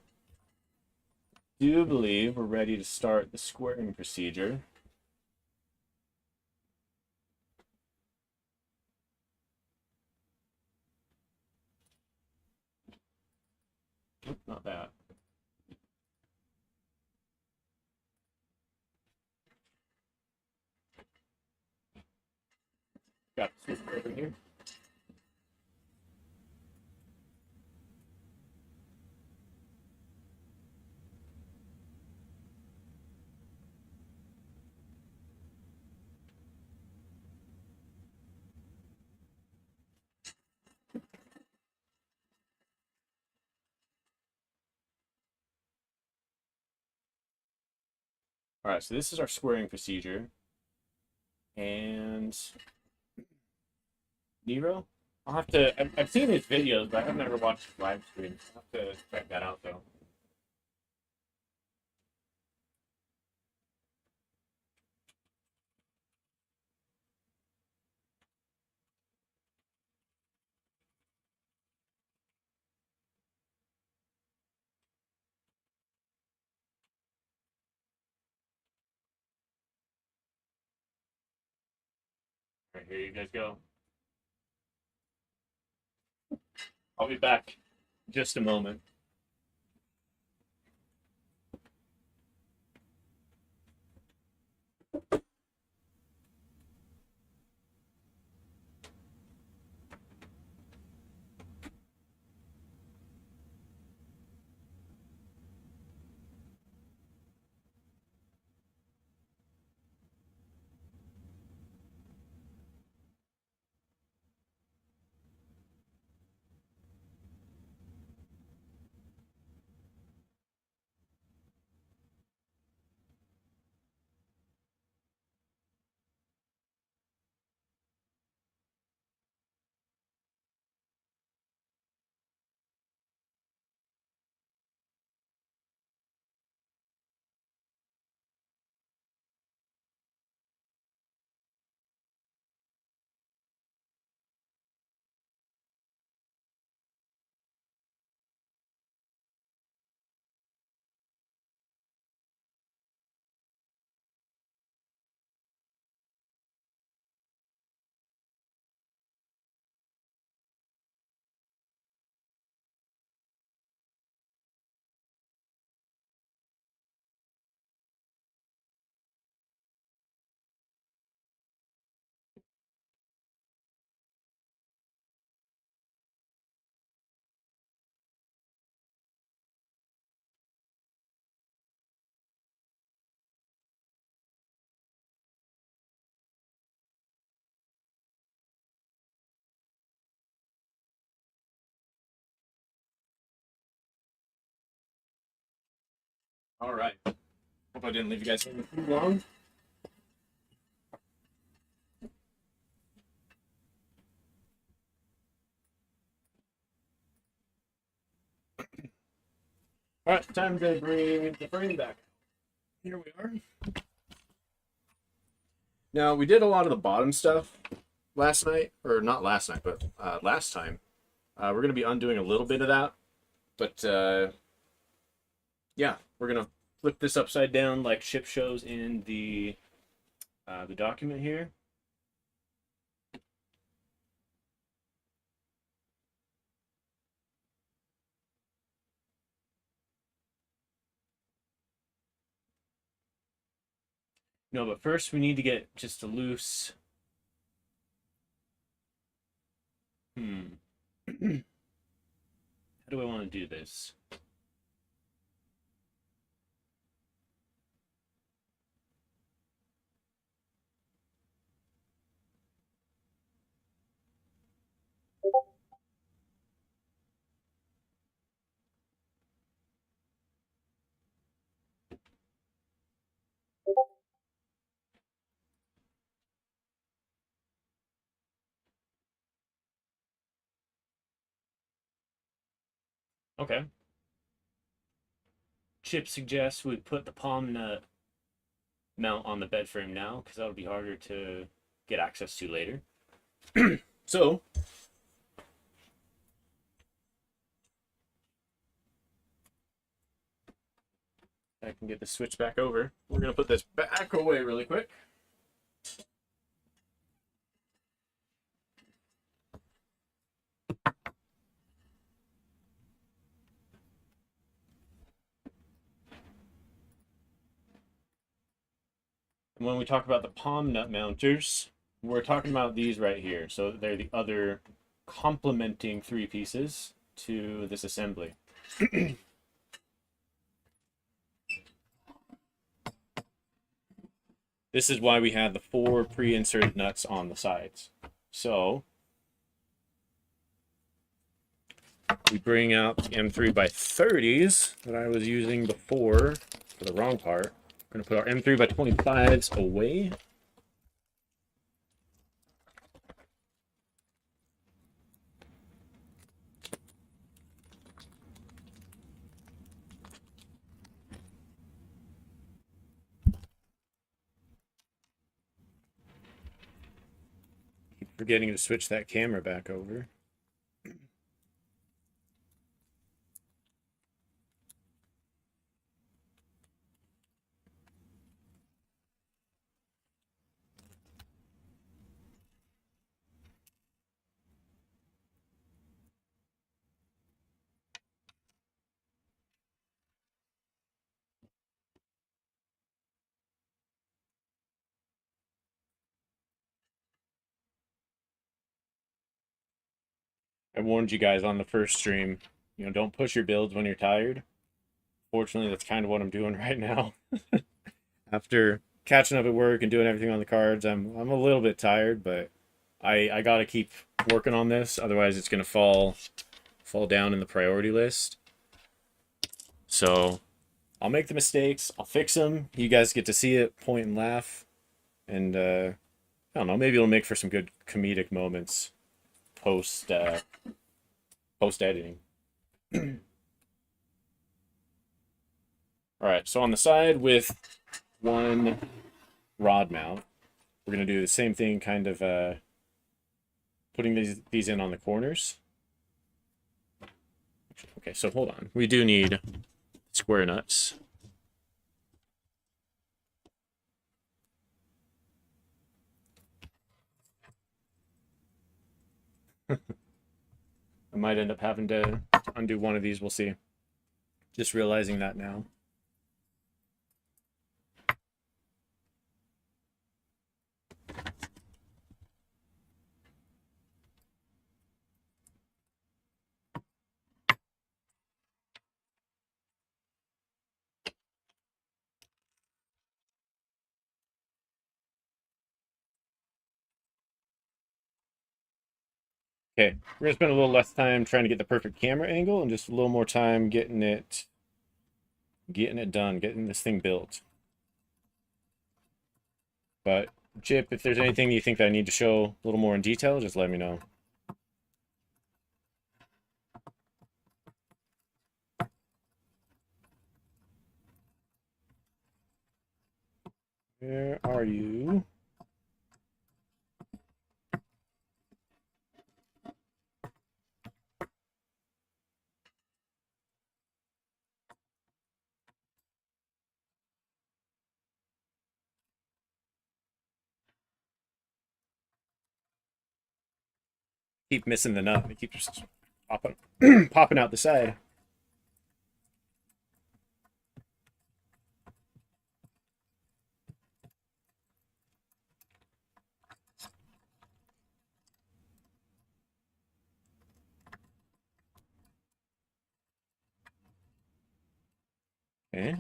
Do believe we're ready to start the squaring procedure. Oop, not that. Got the square over here. All right, so this is our squaring procedure. And Nero, I'll have to. I've seen his videos, but I've never watched live streams. I'll have to check that out though. right, here you guys go. I'll be back in just a moment. All right. Hope I didn't leave you guys hanging too long. All right, time to bring the frame back. Here we are. Now, we did a lot of the bottom stuff last night, or not last night, but last time. We're going to be undoing a little bit of that, but yeah, we're going to flip this upside down like Chip shows in the document here. No, but first we need to get just a loose. How do I want to do this? Okay. Chip suggests we put the palm nut mount on the bed frame now because that'll be harder to get access to later. So I can get the switch back over. We're gonna put this back away really quick. And when we talk about the palm nut mounters, we're talking about these right here. So they're the other complementing three pieces to this assembly. This is why we have the 4 pre-inserted nuts on the sides. So we bring out the M3 by 30s that I was using before for the wrong part. We're going to put our M3 by 25s away. Keep forgetting to switch that camera back over. I warned you guys on the first stream, don't push your builds when you're tired. Fortunately, that's kind of what I'm doing right now. After catching up at work and doing everything on the cards, I'm a little bit tired, but I got to keep working on this. Otherwise, it's going to fall down in the priority list. So I'll make the mistakes. I'll fix them. You guys get to see it, point and laugh. And I don't know, maybe it'll make for some good comedic moments post editing. All right, so on the side with one rod mount, we're gonna do the same thing, kind of putting these in on the corners. Okay, so hold on. We do need square nuts. I might end up having to undo one of these. We'll see. Just realizing that now. Okay, we're gonna spend a little less time trying to get the perfect camera angle and just a little more time getting it done, getting this thing built. But Chip, if there's anything you think that I need to show a little more in detail, just let me know. Where are you? Keep missing the nut. It keeps popping, popping out the side. Okay.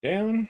Down.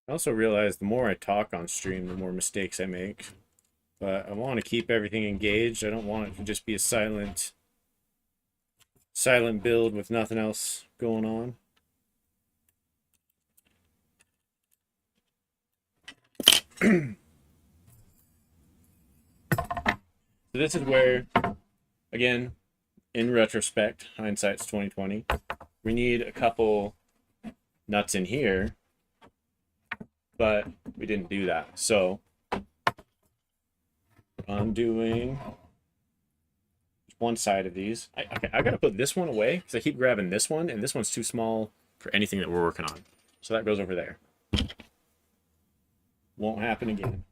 I also realize the more I talk on stream, the more mistakes I make. But I want to keep everything engaged. I don't want it to just be a silent build with nothing else going on. So this is where, again, in retrospect, hindsight's 2020. We need a couple nuts in here, but we didn't do that. So I'm doing, one side of these. Okay, I gotta put this one away because I keep grabbing this one, and this one's too small for anything that we're working on. So that goes over there. Won't happen again.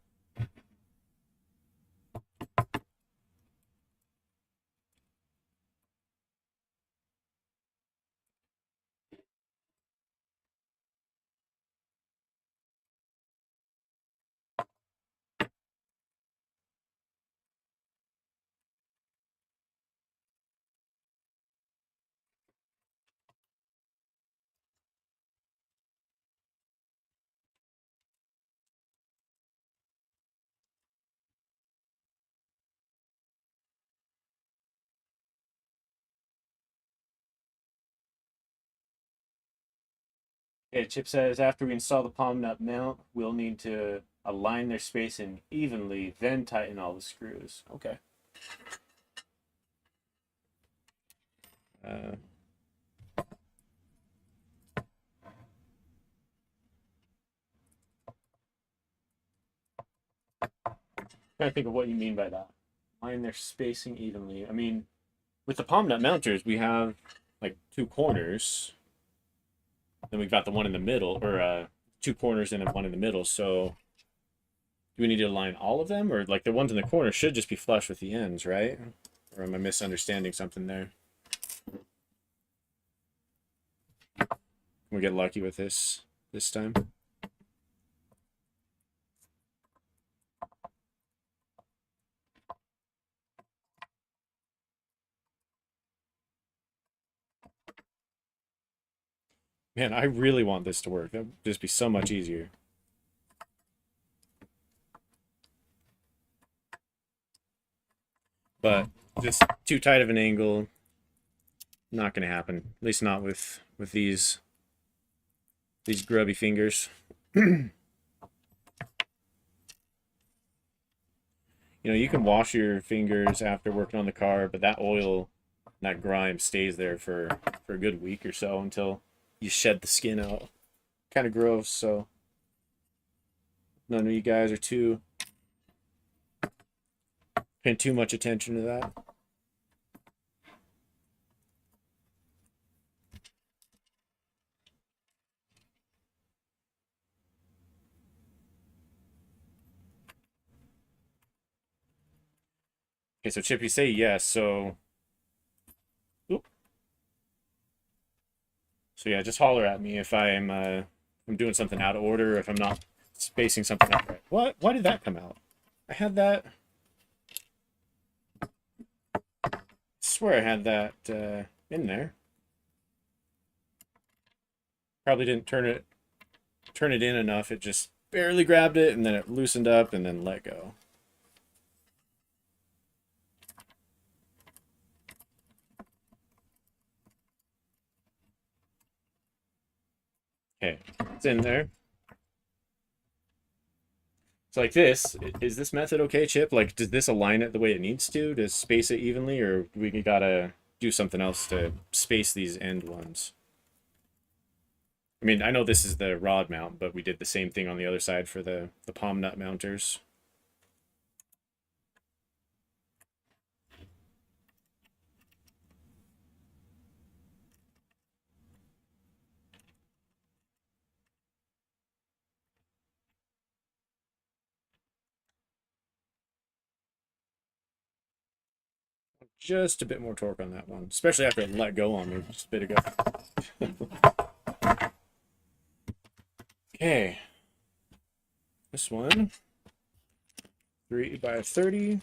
Okay, Chip says after we install the palm nut mount, we'll need to align their spacing evenly, then tighten all the screws. Okay. Uh, Trying to think of what you mean by that. Align their spacing evenly. I mean, with the palm nut mounters, we have like two corners. Then we've got the one in the middle, or two corners and then one in the middle. So do we need to align all of them? Or like the ones in the corner should just be flush with the ends, right? Or am I misunderstanding something there? Can we get lucky with this time? Man, I really want this to work. That would just be so much easier. But just too tight of an angle, not going to happen. At least not with these grubby fingers. You know, you can wash your fingers after working on the car, but that oil, that grime stays there for a good week or so until you shed the skin out. Kind of gross, so none of you guys are paying too much attention to that. Okay, so Chip, you say yes, so oop. So yeah, just holler at me if I'm doing something out of order, if I'm not spacing something up right. What? Why did that come out? I had that. I swear I had that in there. Probably didn't turn it in enough. It just barely grabbed it and then it loosened up and then let go. Okay, it's in there. So like this, is this method okay, Chip? Like, does this align it the way it needs to space it evenly, or we gotta do something else to space these end ones? I mean, I know this is the rod mount, but we did the same thing on the other side for the palm nut mounters. Just a bit more torque on that one, especially after it let go on me just a bit ago. Okay, this one, 3 by 30.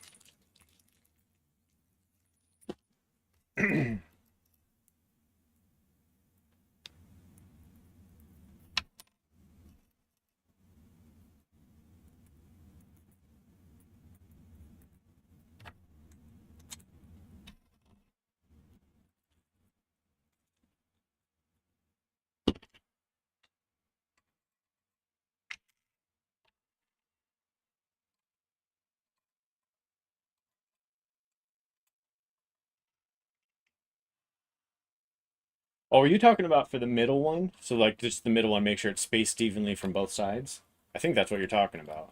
Oh, are you talking about for the middle one? So like just the middle one, make sure it's spaced evenly from both sides? I think that's what you're talking about.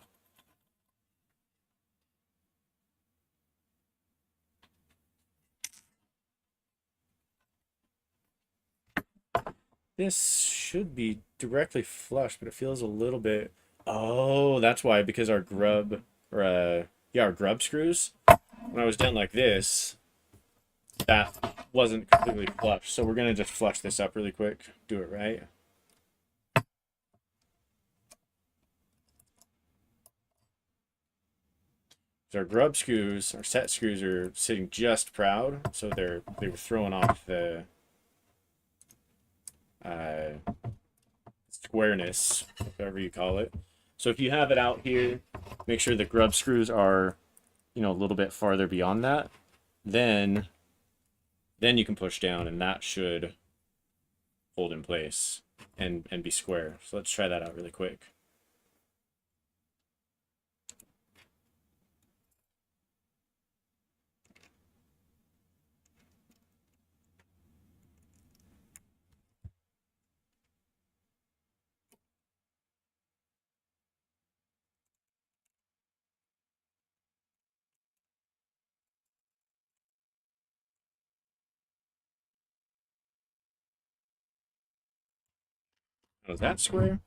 This should be directly flush, but it feels a little bit. Oh, that's why, because our grub, or yeah, our grub screws, when I was done like this, that wasn't completely flush. So we're gonna just flush this up really quick. Do it right. So our grub screws, our set screws are sitting just proud, so they were throwing off the uh, squareness, whatever you call it. So if you have it out here, make sure the grub screws are, a little bit farther beyond that. Then you can push down, and that should hold in place and be square. So let's try that out really quick. Oh, is that square?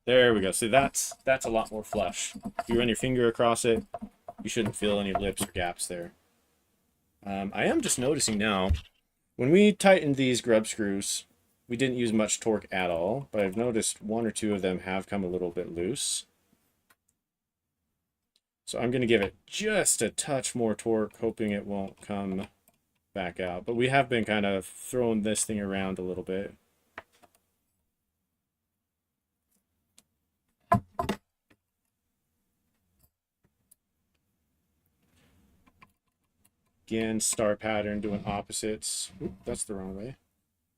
There we go. See, that's a lot more flush. If you run your finger across it, you shouldn't feel any lips or gaps there. I am just noticing now, when we tightened these grub screws, we didn't use much torque at all, but I've noticed one or two of them have come a little bit loose. So I'm going to give it just a touch more torque, hoping it won't come back out. But we have been kind of throwing this thing around a little bit. Again, star pattern, doing opposites. Oop, that's the wrong way.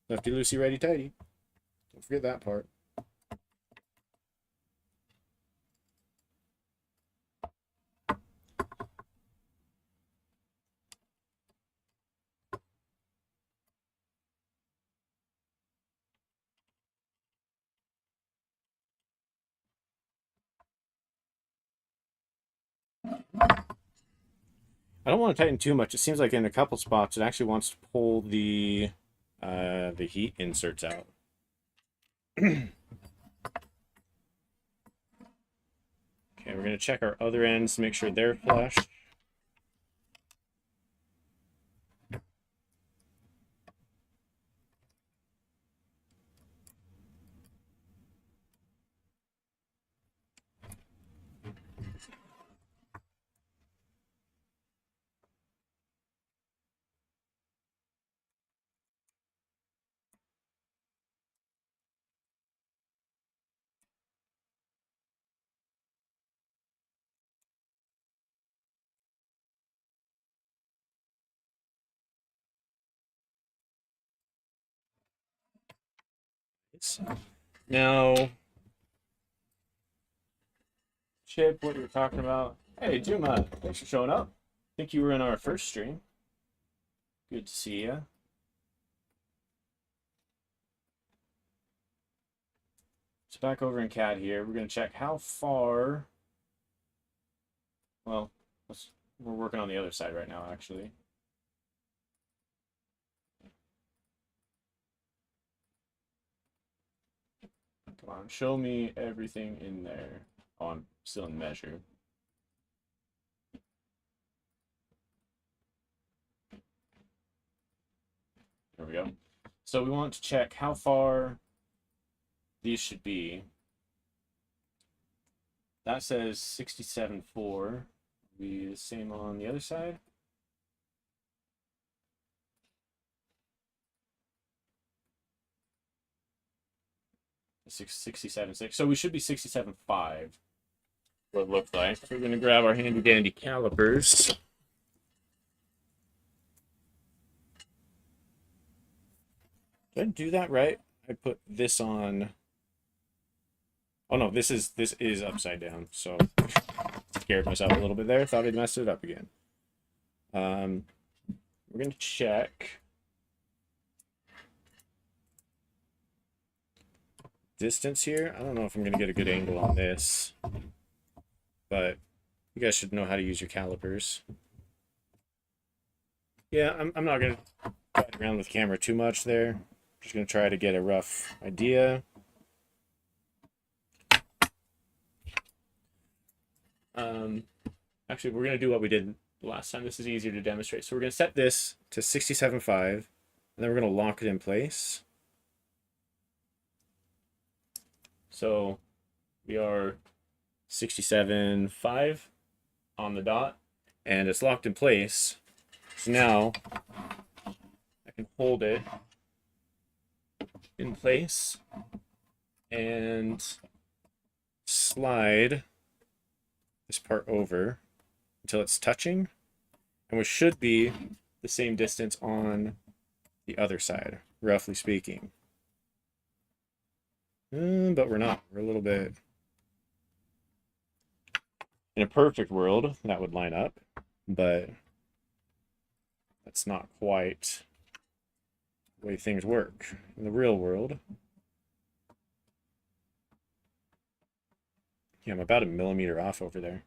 Lefty loosey, righty tighty. Don't forget that part. I don't want to tighten too much. It seems like in a couple spots it actually wants to pull the heat inserts out. Okay, we're going to check our other ends to make sure they're flush. Now, Chip, what you were talking about. Hey, Juma, thanks for showing up. I think you were in our first stream. Good to see you. So back over in CAD here, we're going to check how far. Well, we're working on the other side right now, actually. Come on, show me everything in there. Oh, I'm still in measure. There we go. So we want to check how far these should be. That says 67.4. Be the same on the other side. .6. So we should be 67.5. What it looks like. So we're going to grab our handy dandy calipers. Did I do that right? I put this on. Oh no, this is upside down. So scared myself a little bit there. Thought I'd messed it up again. We're gonna check distance here. I don't know if I'm gonna get a good angle on this, but you guys should know how to use your calipers. Yeah, I'm not gonna play around with the camera too much there. Just going to try to get a rough idea. Actually, we're going to do what we did last time. This is easier to demonstrate. So we're going to set this to 67.5, and then we're going to lock it in place. So we are 67.5 on the dot, and it's locked in place. So now I can hold it in place and slide this part over until it's touching, and we should be the same distance on the other side, roughly speaking. But we're not. We're a little bit... In a perfect world, that would line up, but that's not quite the way things work in the real world. Yeah, I'm about a millimeter off over there.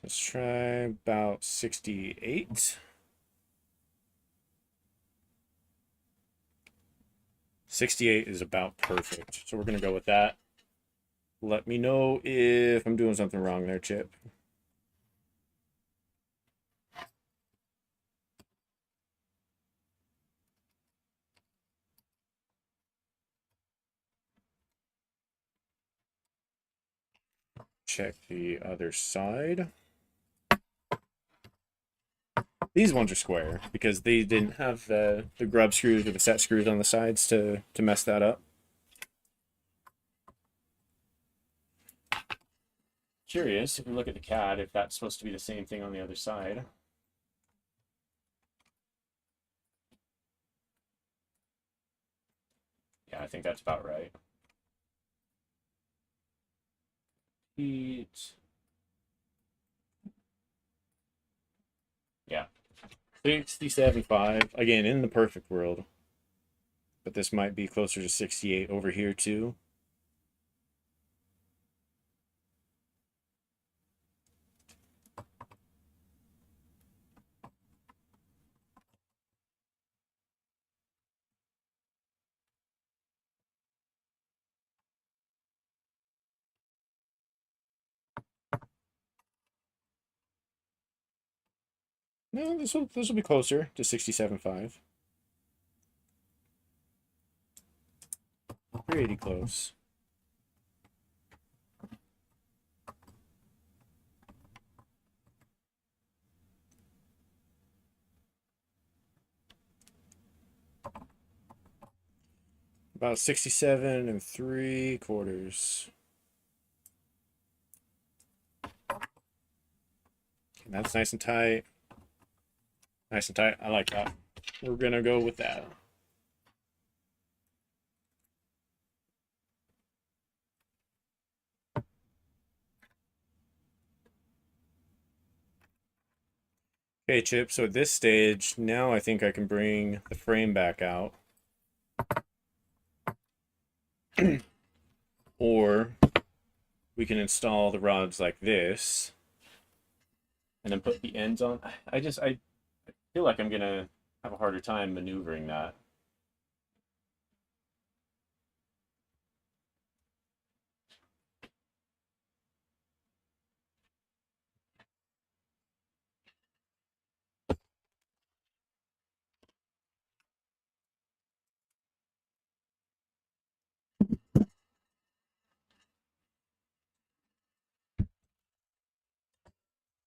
Let's try about 68. 68 is about perfect. So we're going to go with that. Let me know if I'm doing something wrong there, Chip. Check the other side. These ones are square because they didn't have the grub screws or the set screws on the sides to mess that up. Curious, if we look at the CAD, if that's supposed to be the same thing on the other side. Yeah, I think that's about right. Heat. Yeah. 67.5, again, in the perfect world. But this might be closer to 68 over here, too. No, this will be closer to 67.5. Pretty close. About 67.75. And that's nice and tight. Nice and tight. I like that. We're gonna go with that. Okay, Chip, so at this stage, now I think I can bring the frame back out. Or we can install the rods like this and then put the ends on. I feel like I'm gonna have a harder time maneuvering that.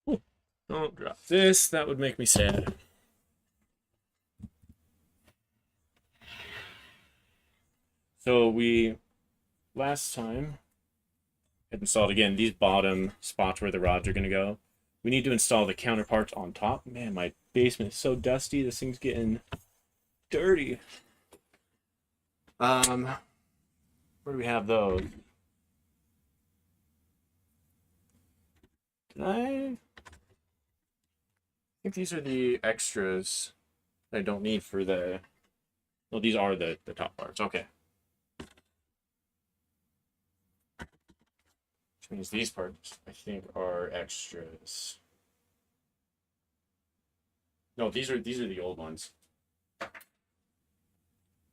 Ooh, don't drop this, that would make me sad. So we, last time, had installed, again, these bottom spots where the rods are gonna go. We need to install the counterparts on top. Man, my basement is so dusty, this thing's getting dirty. Where do we have those? I think these are the extras that I don't need for the... Well, these are the top parts. Okay. which means these parts I think are extras. No, these are the old ones.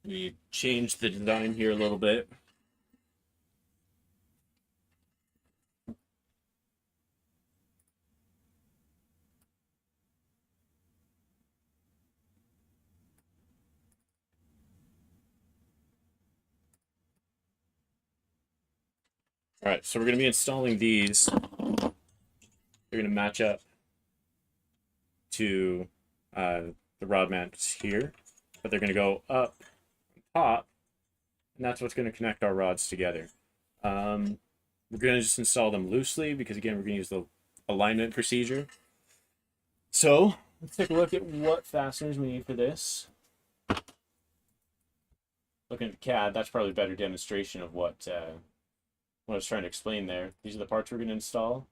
We changed the design here a little bit. All right, so we're going to be installing these. They're going to match up to the rod mounts here, but they're going to go up top, and that's what's going to connect our rods together. We're going to just install them loosely because, again, we're going to use the alignment procedure. So let's take a look at what fasteners we need for this. Looking at the CAD, that's probably a better demonstration of what I was trying to explain there. These are the parts we're going to install.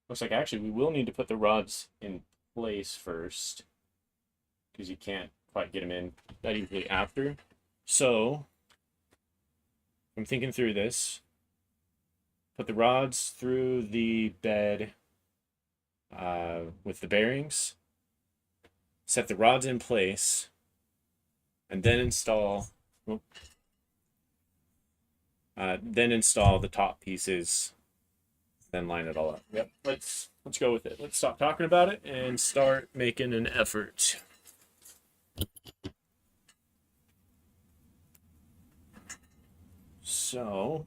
Looks like actually we will need to put the rods in place first because you can't quite get them in that easily after. So I'm thinking through this. Put the rods through the bed with the bearings. Set the rods in place, and then install. Then install the top pieces. Then line it all up. Yep. Let's go with it. Let's stop talking about it and start making an effort. So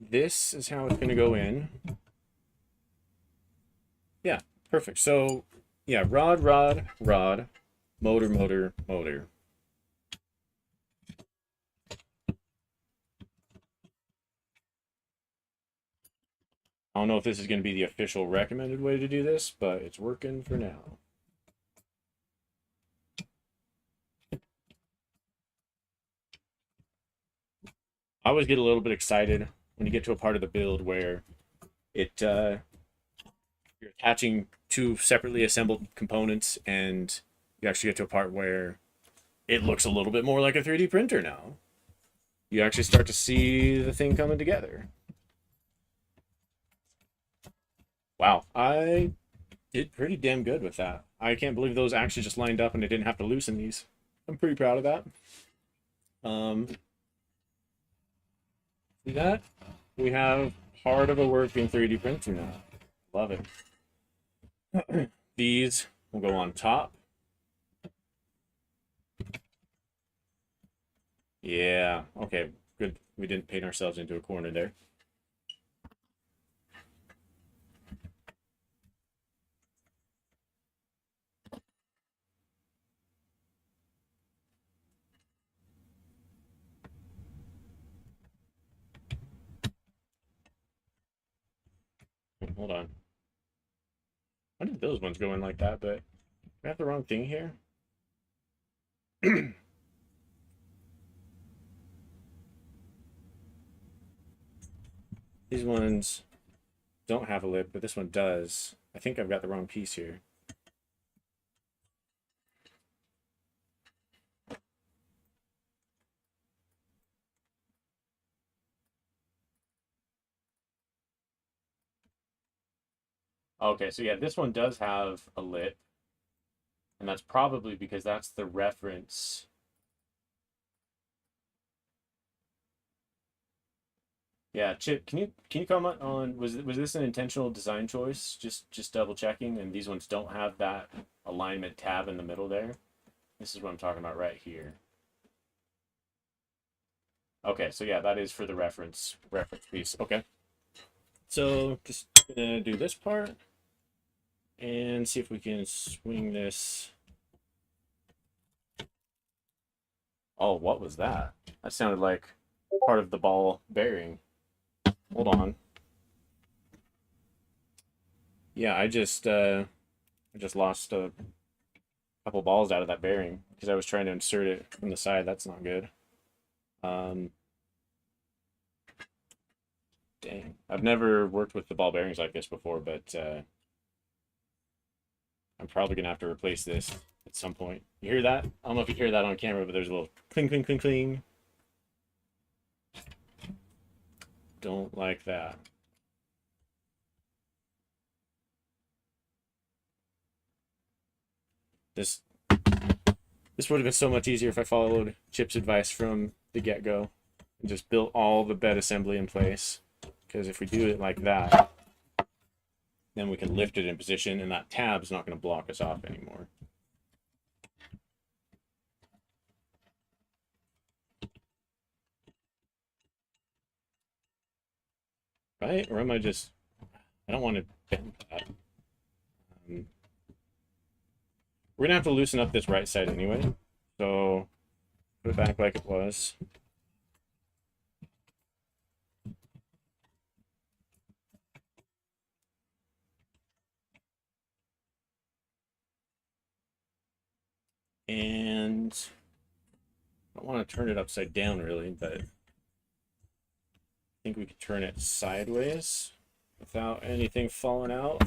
this is how it's going to go in. Yeah, perfect. So yeah, rod, motor, motor, motor. I don't know if this is going to be the official recommended way to do this, but it's working for now. I always get a little bit excited when you get to a part of the build where you're attaching two separately assembled components and you actually get to a part where it looks a little bit more like a 3D printer now. You actually start to see the thing coming together. Wow, I did pretty damn good with that. I can't believe those actually just lined up and I didn't have to loosen these. I'm pretty proud of that. See that? We have part of a working 3D printer now. Love it. These will go on top. Yeah, okay, good. We didn't paint ourselves into a corner there. Hold on. Why did those ones go in like that? But I have the wrong thing here. These ones don't have a lip, but this one does. I think I've got the wrong piece here. Okay, so yeah, this one does have a lip, and that's probably because that's the reference. Yeah, Chip, can you comment on was this an intentional design choice? Just double checking, and these ones don't have that alignment tab in the middle there. This is what I'm talking about right here. Okay, so yeah, that is for the reference piece. Okay. So just gonna do this part and see if we can swing this. Oh, what was that? That sounded like part of the ball bearing. Hold on. Yeah, I just lost a couple balls out of that bearing because I was trying to insert it from the side. That's not good. Dang. I've never worked with the ball bearings like this before, but I'm probably gonna have to replace this at some point. You hear that? I don't know if you hear that on camera, but there's a little cling, cling, cling, cling. Don't like that. This would have been so much easier if I followed Chip's advice from the get-go and just built all the bed assembly in place. Because if we do it like that, then we can lift it in position and that tab's not going to block us off anymore. Right? Or am I just... I don't want to bend that. We're going to have to loosen up this right side anyway. So put it back like it was. And I don't want to turn it upside down really, but I think we could turn it sideways without anything falling out.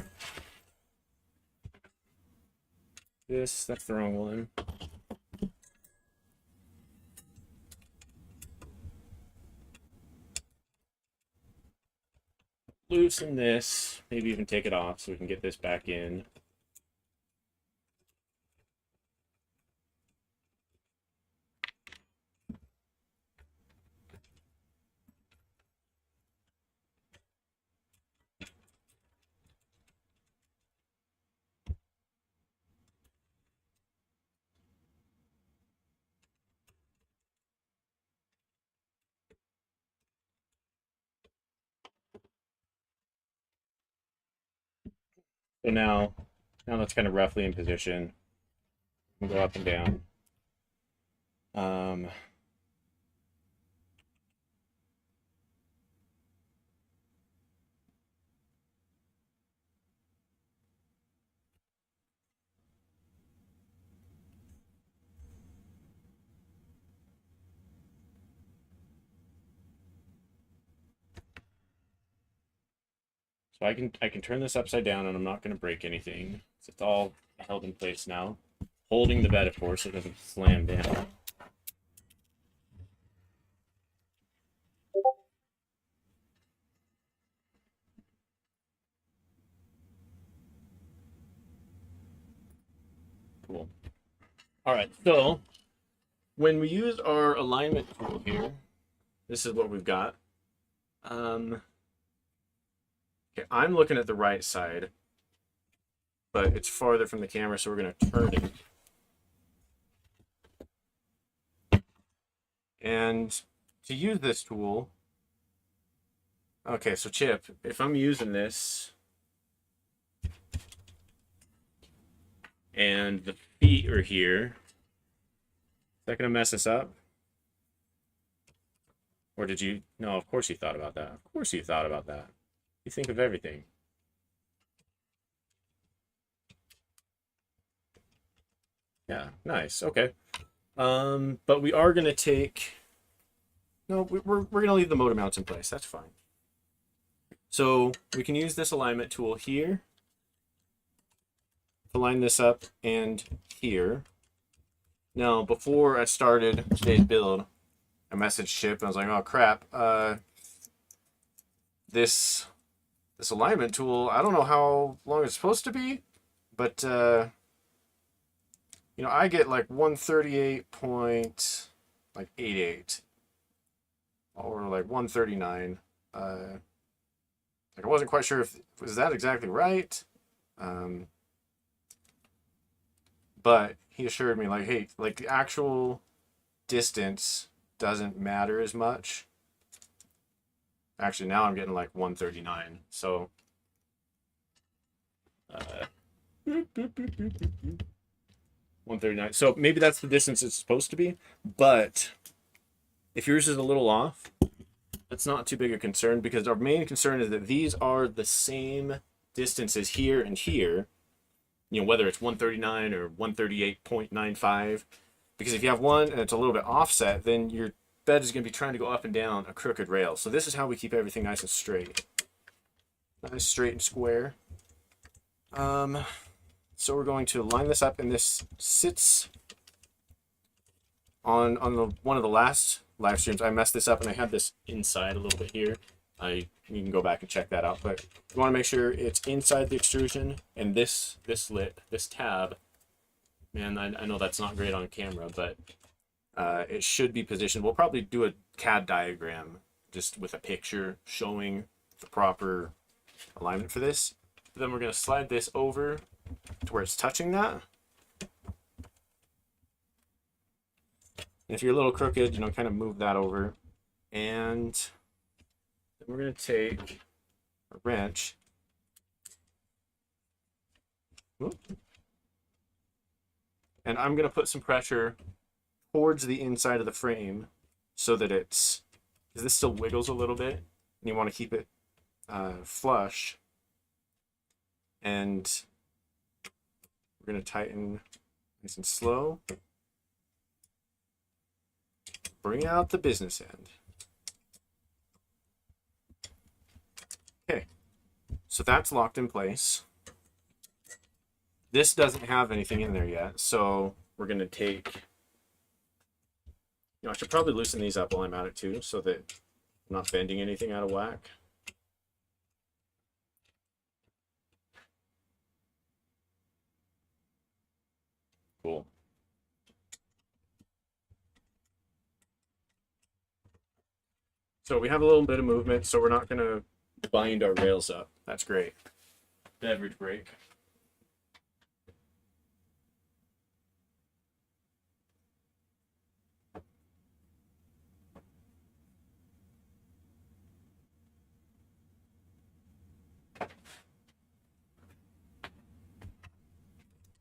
That's the wrong one. Loosen this, maybe even take it off so we can get this back in. So now that's kind of roughly in position. We can go up and down. So I can turn this upside down and I'm not going to break anything. So it's all held in place now. Holding the bed, of course, so it doesn't slam down. Cool. All right, so when we use our alignment tool here, this is what we've got. Okay, I'm looking at the right side, but it's farther from the camera, so we're going to turn it. And to use this tool, okay, so Chip, if I'm using this and the feet are here, is that going to mess us up? Or did you? No, of course you thought about that. Of course you thought about that. You think of everything. Yeah, nice. Okay. But we are going to take... No, we're going to leave the motor mounts in place. That's fine. So we can use this alignment tool here to line this up and here. Now, before I started today's build, I messaged Chip and I was like, oh crap, this alignment tool, I don't know how long it's supposed to be, but you know, I get like 138.88 or like 139. Like I wasn't quite sure if was that exactly right. But he assured me like, hey, like the actual distance doesn't matter as much. Actually, now I'm getting like 139. So 139. So maybe that's the distance it's supposed to be. But if yours is a little off, that's not too big a concern because our main concern is that these are the same distances here and here. You know, whether it's 139 or 138.95. Because if you have one and it's a little bit offset, then your bed is going to be trying to go up and down a crooked rail. So this is how we keep everything nice and straight. Nice, straight, and square. Let's So we're going to line this up, and this sits on one of the last live streams. I messed this up, and I had this inside a little bit here. You can go back and check that out, but you want to make sure it's inside the extrusion, and this tab, man, I know that's not great on camera, but it should be positioned. We'll probably do a CAD diagram just with a picture showing the proper alignment for this. Then we're going to slide this over to where it's touching that. And if you're a little crooked, kind of move that over. And then we're going to take a wrench. And I'm going to put some pressure towards the inside of the frame so that because this still wiggles a little bit, and you want to keep it flush. And we're going to tighten nice and slow. Bring out the business end. Okay, so that's locked in place. This doesn't have anything in there yet, so we're going to take, I should probably loosen these up while I'm at it too, so that I'm not bending anything out of whack. Cool. So we have a little bit of movement, so we're not going to bind our rails up. That's great. Beverage break.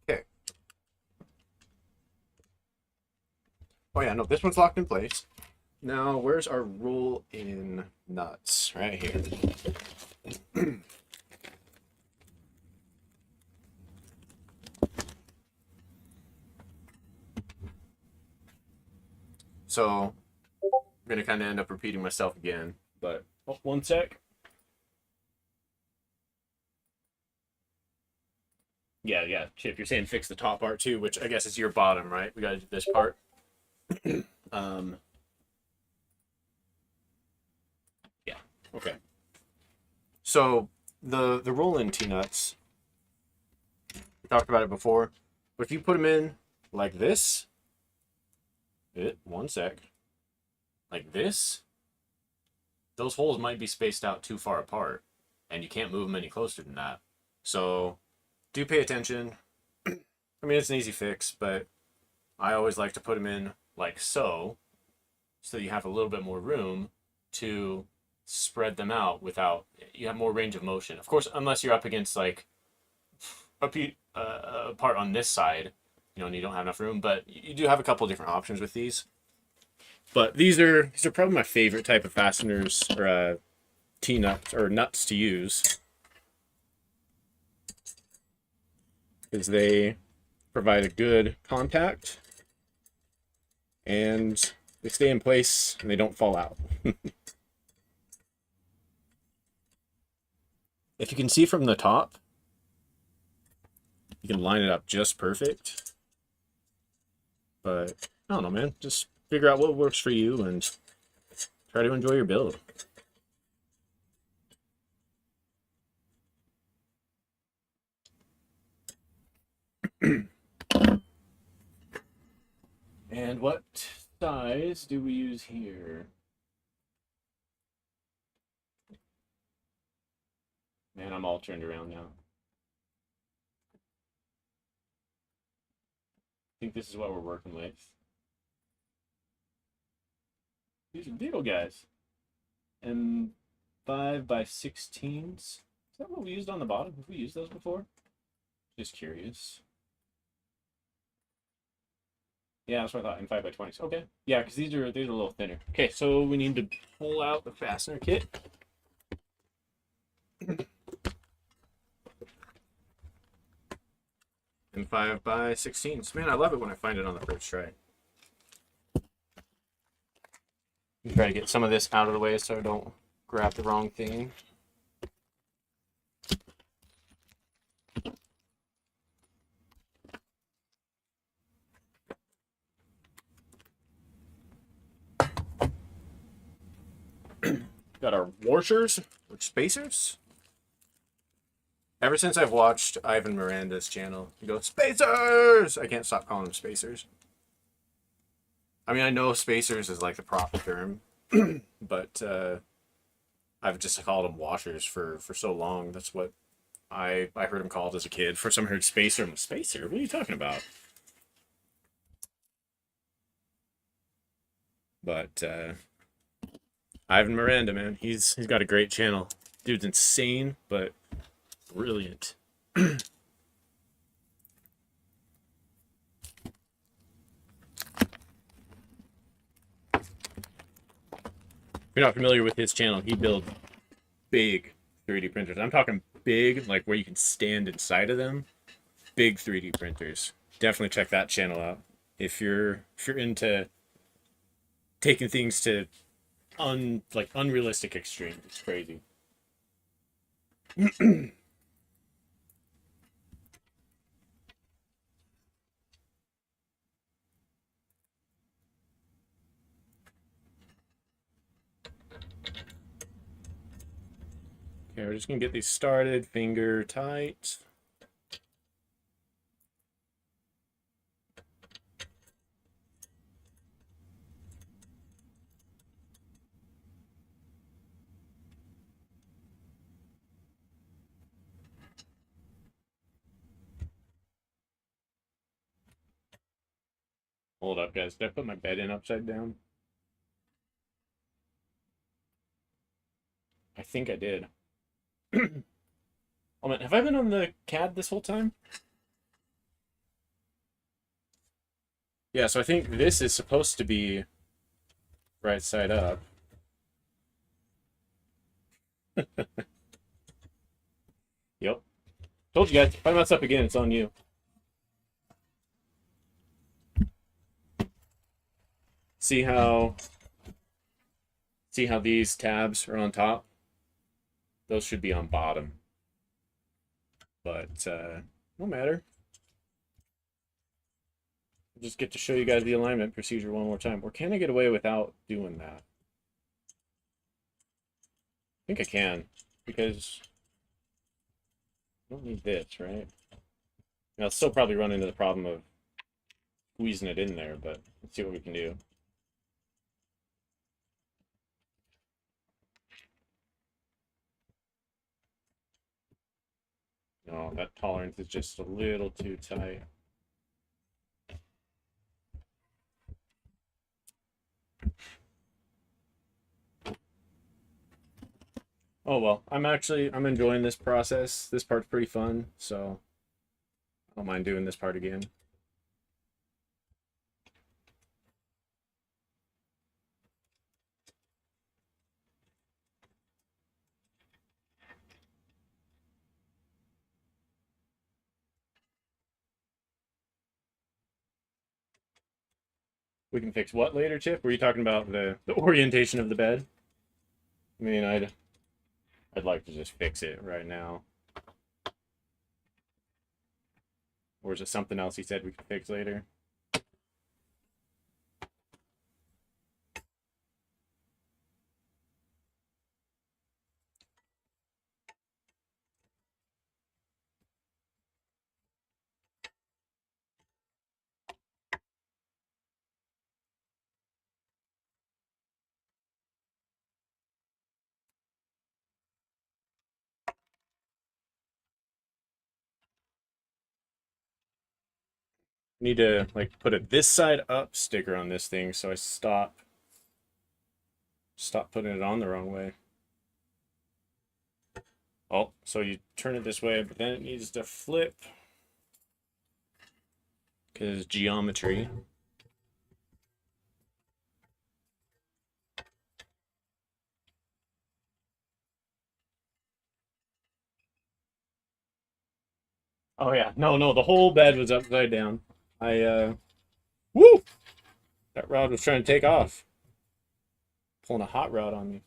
Okay. Oh yeah, no, this one's locked in place. Now, where's our roll-in nuts? Right here. So, I'm going to kind of end up repeating myself again, but one sec. Yeah, Chip, you're saying fix the top part too, which I guess is your bottom, right? We got to do this part. Yeah, okay. So the roll-in T-nuts, we talked about it before, but if you put them in like this, one sec, like this, those holes might be spaced out too far apart, and you can't move them any closer than that. So do pay attention. I mean, it's an easy fix, but I always like to put them in like so you have a little bit more room to spread them out without, you have more range of motion. Of course, unless you're up against like a part on this side, and you don't have enough room, but you do have a couple different options with these. But these are probably my favorite type of fasteners or T-nuts or nuts to use, because they provide a good contact and they stay in place and they don't fall out. If you can see from the top, you can line it up just perfect. But I don't know, man. Just figure out what works for you and try to enjoy your build. And what size do we use here? Man, I'm all turned around now. I think this is what we're working with. These are big old guys. And 5x16s. Is that what we used on the bottom? Have we used those before? Just curious. Yeah, that's what I thought. In 5x20s. Okay. Yeah, because these are a little thinner. Okay, so we need to pull out the fastener kit. And 5x16s. Man, I love it when I find it on the first try. Try to get some of this out of the way so I don't grab the wrong thing. got our washers, or spacers. Ever since I've watched Ivan Miranda's channel, he goes, spacers! I can't stop calling them spacers. I mean, I know spacers is like the proper term, but I've just called them washers for so long. That's what I heard him called as a kid. First time I heard spacer, I'm like, spacer? What are you talking about? But Ivan Miranda, man, he's got a great channel. Dude's insane, but brilliant. If you're not familiar with his channel, he builds big 3D printers. I'm talking big, like where you can stand inside of them. Big 3D printers. Definitely check that channel out if you're into taking things to unrealistic extremes. It's crazy. Okay, we're just gonna get these started. Finger tight. Hold up, guys. Did I put my bed in upside down? I think I did. Oh man, have I been on the CAD this whole time? Yeah, so I think this is supposed to be right side up. Yep. Told you guys, if I mess up again, it's on you. See how these tabs are on top? Those should be on bottom. But no matter. Just get to show you guys the alignment procedure one more time. Or can I get away without doing that? I think I can, because I don't need this, right? Now, I'll still probably run into the problem of squeezing it in there, but let's see what we can do. No, that tolerance is just a little too tight. Oh well, I'm enjoying this process. This part's pretty fun, so I don't mind doing this part again. We can fix what later, Chip? Were you talking about the orientation of the bed? I mean, I'd like to just fix it right now. Or is it something else he said we could fix later? Need to like put a this side up sticker on this thing so I stop putting it on the wrong way. Oh, so you turn it this way, but then it needs to flip because geometry. Oh yeah, no, the whole bed was upside down. Woo! That rod was trying to take off, pulling a hot rod on me.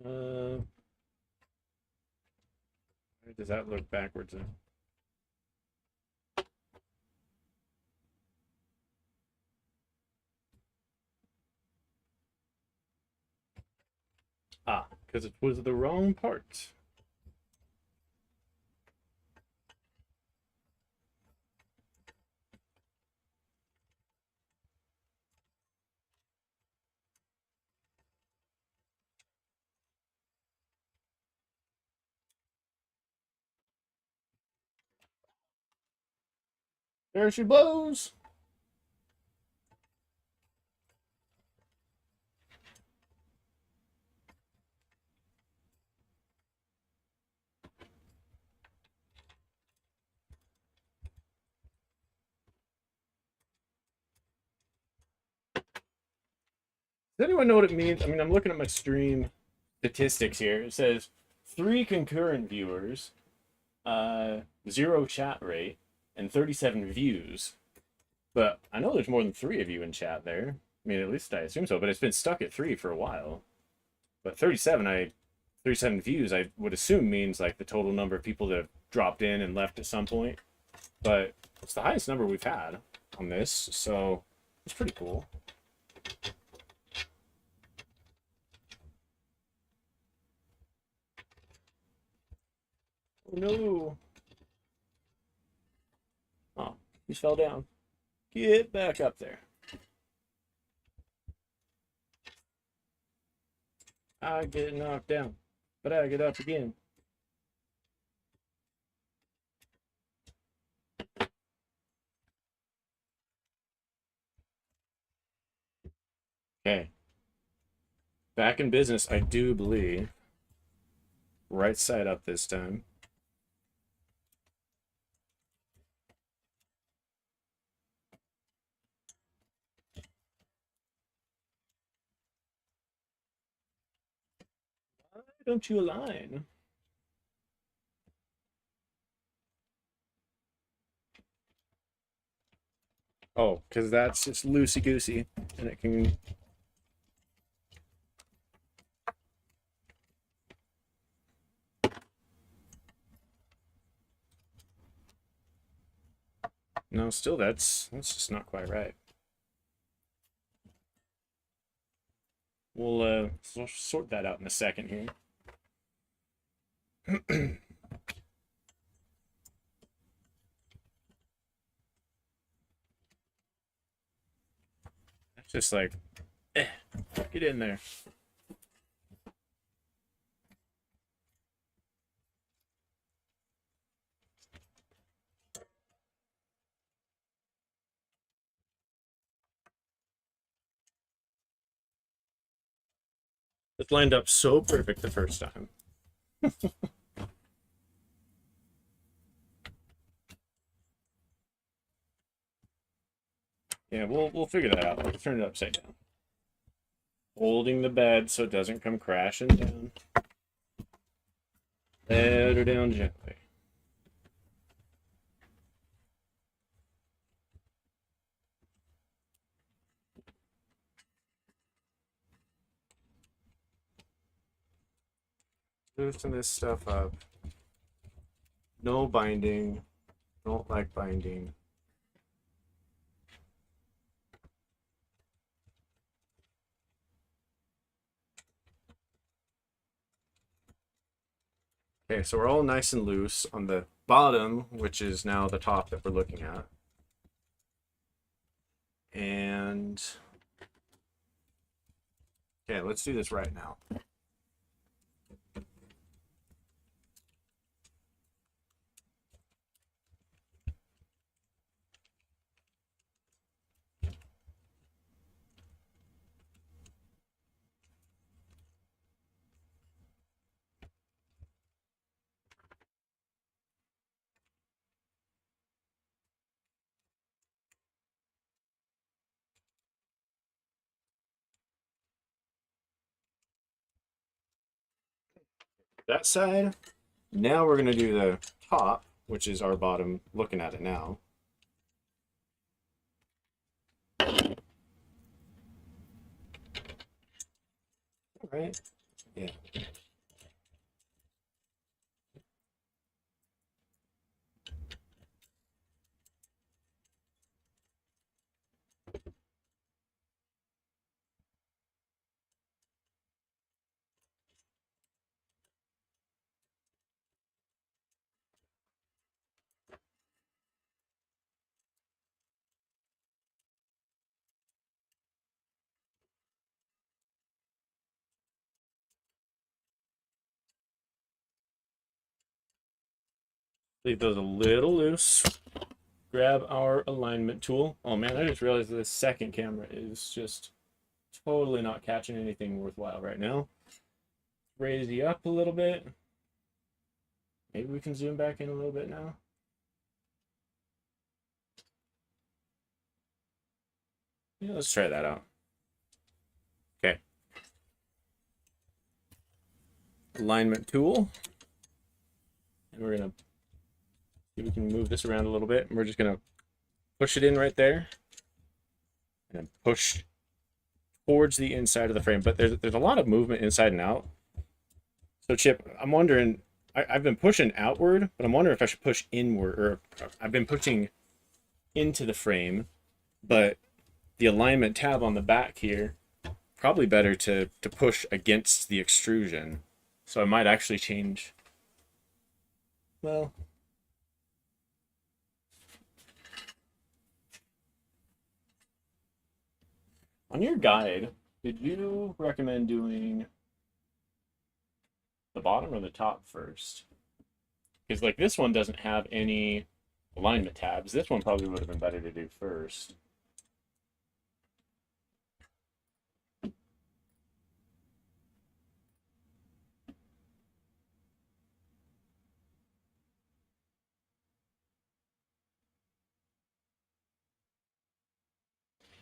Where does that look backwards then? Ah, because it was the wrong part. There she blows. Does anyone know what it means? I mean, I'm looking at my stream statistics here. It says 3 concurrent viewers, 0 chat rate, and 37 views. But I know there's more than 3 of you in chat there. I mean, at least I assume so. But it's been stuck at 3 for a while. But 37 views, I would assume means like the total number of people that have dropped in and left at some point. But it's the highest number we've had on this, so it's pretty cool. Oh no. Oh, he fell down. Get back up there. I get knocked down, but I get up again. Okay. Back in business, I do believe. Right side up this time. Why don't you align? Oh, because that's just loosey-goosey, and it can... No, still that's just not quite right. We'll sort that out in a second here. That's just like, get in there. It lined up so perfect the first time. Yeah, we'll figure that out. Let's turn it upside down. Holding the bed so it doesn't come crashing down. Let her down gently. Loosen this stuff up. No binding. Don't like binding. Okay, so we're all nice and loose on the bottom, which is now the top that we're looking at. And okay, let's do this right now. That side. Now we're going to do the top, which is our bottom, looking at it now. All right. Yeah. Leave those a little loose. Grab our alignment tool. Oh man, I just realized this second camera is just totally not catching anything worthwhile right now. Raise you up a little bit. Maybe we can zoom back in a little bit now. Yeah, let's try that out. Okay. Alignment tool. And we're gonna see if we can move this around a little bit. And we're just gonna push it in right there. And push towards the inside of the frame. But there's a lot of movement inside and out. So Chip, I'm wondering, I've been pushing outward, but I'm wondering if I should push inward, or I've been pushing into the frame, but the alignment tab on the back here, probably better to push against the extrusion. So I might actually change, well, on your guide, did you recommend doing the bottom or the top first? Because like this one doesn't have any alignment tabs. This one probably would have been better to do first.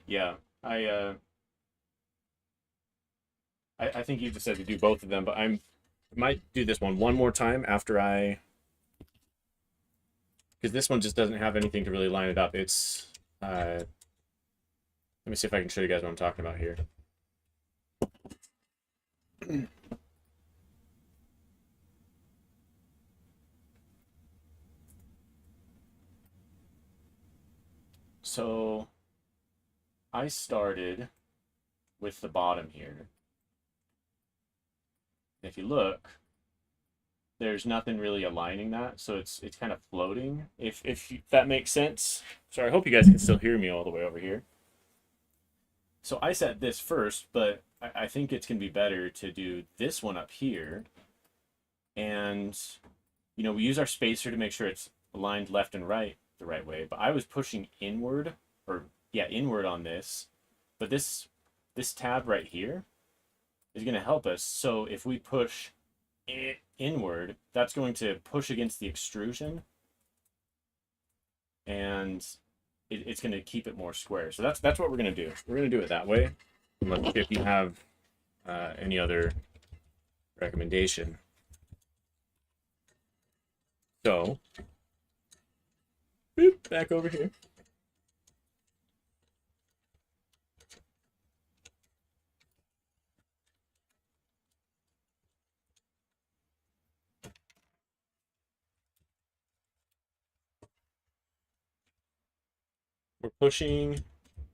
Yeah, I think you just said to do both of them, but I might do this one more time after because this one just doesn't have anything to really line it up. It's let me see if I can show you guys what I'm talking about here. So I started with the bottom here. If you look, there's nothing really aligning that, so it's kind of floating. If that makes sense. Sorry, I hope you guys can still hear me all the way over here. So I set this first, but I think it's gonna be better to do this one up here. And you know, we use our spacer to make sure it's aligned left and right the right way. But I was pushing inward, or yeah, inward on this. But this tab right here is going to help us. So if we push it inward, that's going to push against the extrusion, and it's going to keep it more square. So that's what we're going to do. We're going to do it that way. Unless if you have any other recommendation. So, boop, back over here. We're pushing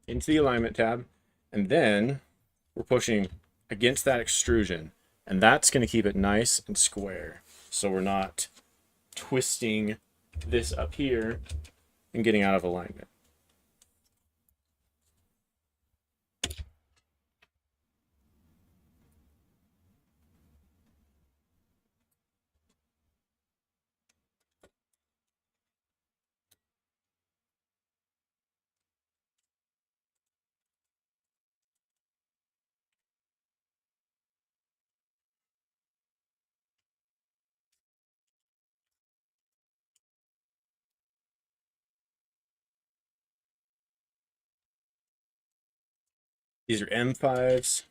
into the alignment tab, and then we're pushing against that extrusion, and that's going to keep it nice and square. So we're not twisting this up here and getting out of alignment. These are M5s,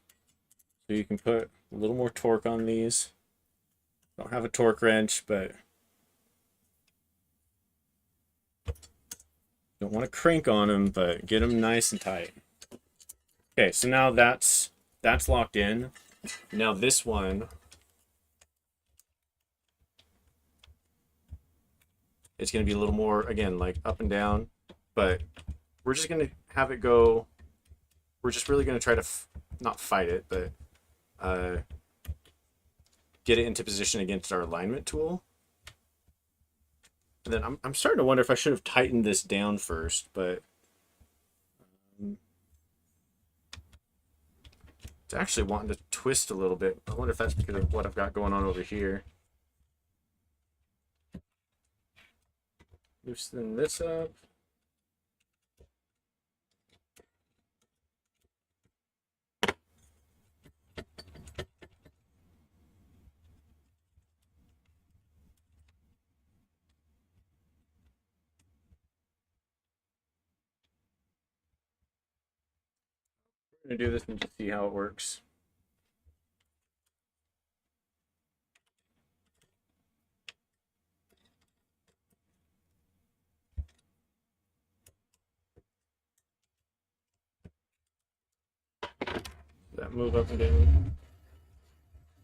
so you can put a little more torque on these. Don't have a torque wrench, but don't want to crank on them, but get them nice and tight. Okay, so now that's locked in. Now this one, it's going to be a little more, again, like up and down, but we're just going to have it go. We're just really going to try to not fight it, but get it into position against our alignment tool. And then I'm starting to wonder if I should have tightened this down first, but it's actually wanting to twist a little bit. I wonder if that's because of what I've got going on over here. Loosen this up. I'm going to do this and just see how it works. That move up and down.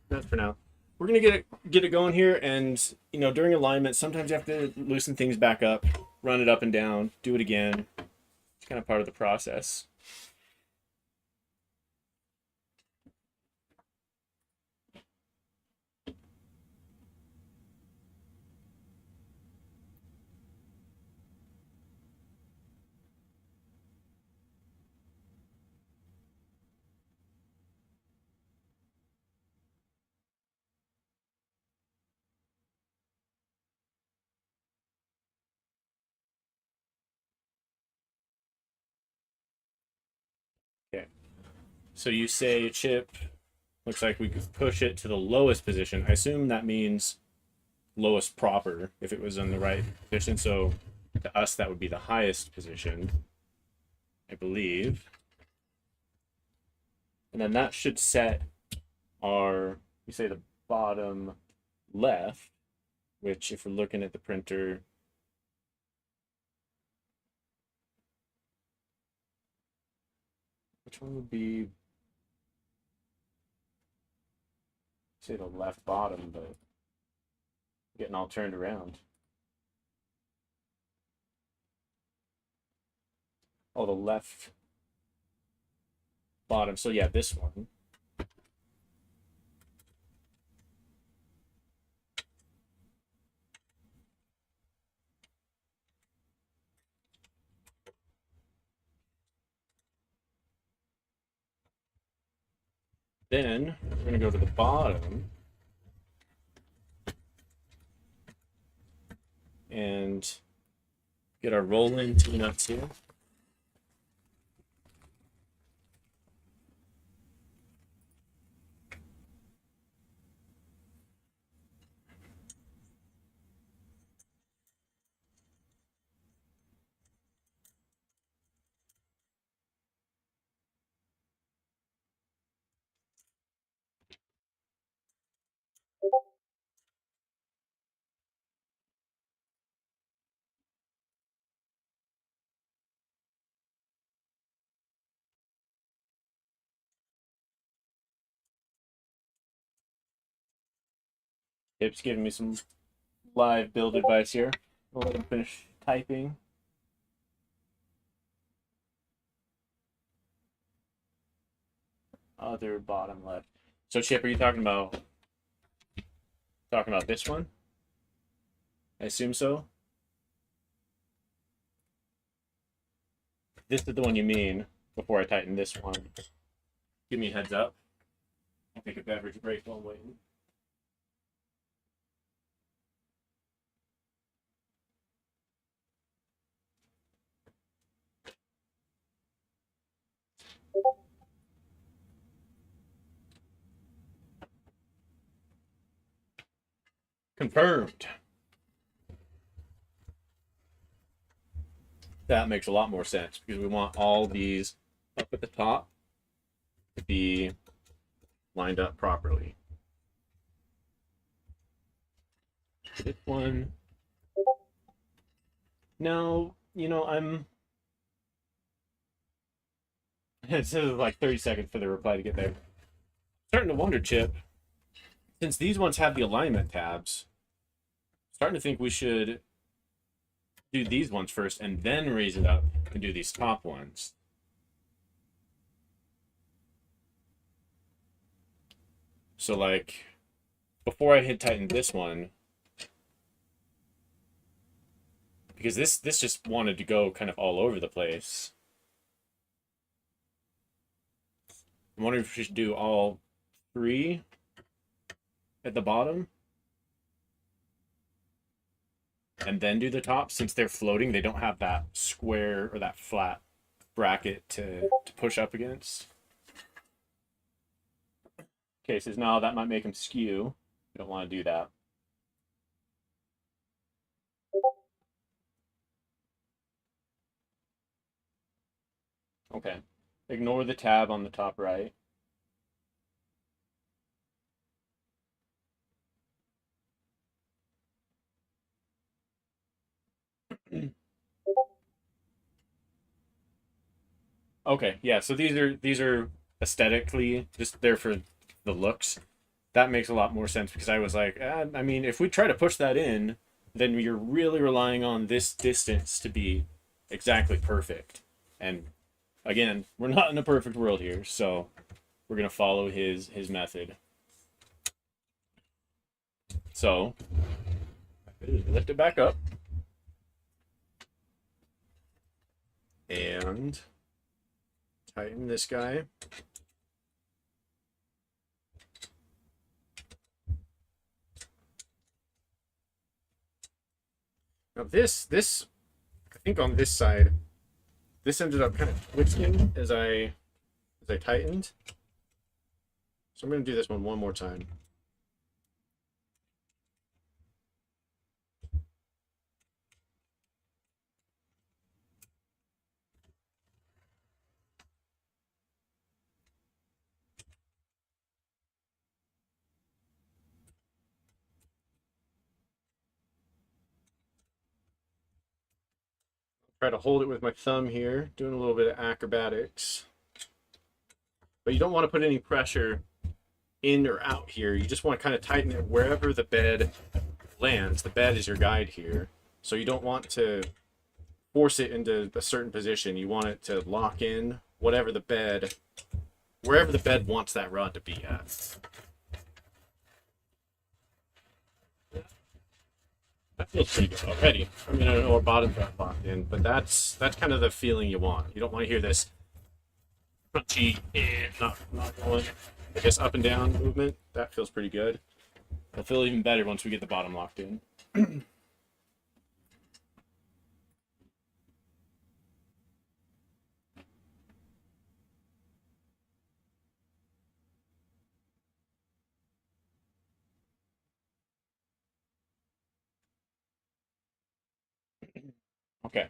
That's for now. We're gonna get it going here, and during alignment, sometimes you have to loosen things back up, run it up and down, do it again. It's kind of part of the process. Okay. So you say chip. Looks like we could push it to the lowest position. I assume that means lowest proper if it was in the right position. So to us, that would be the highest position, I believe. And then that should set our, you say the bottom left, which if we're looking at the printer, which one would be, say the left bottom, but getting all turned around. Oh, the left bottom. So yeah, this one. Then we're going to go to the bottom and get our roll-in T-nuts here. Tip's giving me some live build advice here. We'll let him finish typing. Other bottom left. So Chip, are you talking about this one? I assume so. This is the one you mean before I tighten this one. Give me a heads up. I'll take a beverage break while I'm waiting. Confirmed. That makes a lot more sense because we want all these up at the top to be lined up properly. This one. Now, I'm. It says like 30 seconds for the reply to get there. Starting to wonder, Chip, since these ones have the alignment tabs, starting to think we should do these ones first and then raise it up and do these top ones. So like before I hit tighten this one, because this just wanted to go kind of all over the place. I'm wondering if we should do all three at the bottom and then do the top. Since they're floating, they don't have that square or that flat bracket to push up against. Okay, so now that might make them skew. We don't want to do that. Okay. Ignore the tab on the top right. Okay, yeah, so these are aesthetically just there for the looks. That makes a lot more sense because I was like, I mean, if we try to push that in, then you're really relying on this distance to be exactly perfect. And again, we're not in a perfect world here, so we're gonna follow his method. So lift it back up and tighten this guy. Now this I think on this side, this ended up kind of twisting as I tightened. So I'm going to do this one more time. Try to hold it with my thumb here, doing a little bit of acrobatics. But you don't want to put any pressure in or out here. You just want to kind of tighten it wherever the bed lands. The bed is your guide here. So you don't want to force it into a certain position. You want it to lock in wherever the bed wants that rod to be at. That feels pretty good already. I mean, I don't know where bottom's got locked in, but that's kind of the feeling you want. You don't want to hear this crunchy, not going. I guess up and down movement. That feels pretty good. It'll feel even better once we get the bottom locked in. Okay.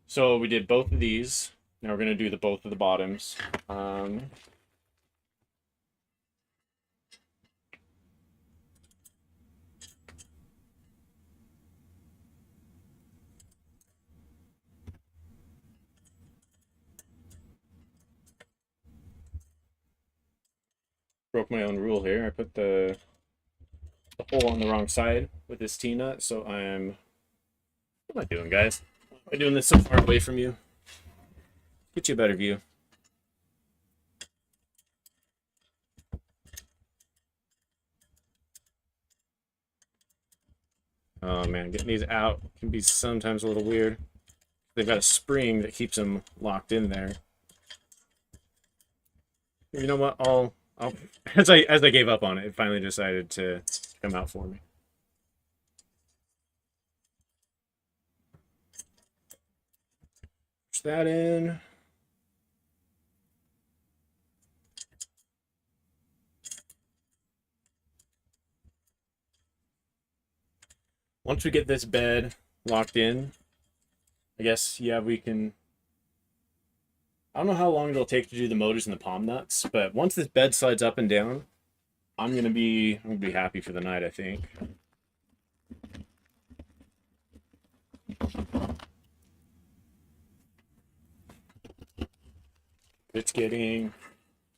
So we did both of these. Now we're going to do both of the bottoms. Broke my own rule here. I put the hole on the wrong side with this T-nut, so what am I doing, guys? Why am I doing this so far away from you? Get you a better view. Oh man, getting these out can be sometimes a little weird. They've got a spring that keeps them locked in there. You know what? I'll as I gave up on it, it finally decided to come out for me. Push that in. Once we get this bed locked in, I guess, yeah, we can. I don't know how long it'll take to do the motors and the palm nuts, but once this bed slides up and down, I'm gonna be happy for the night, I think. it's getting,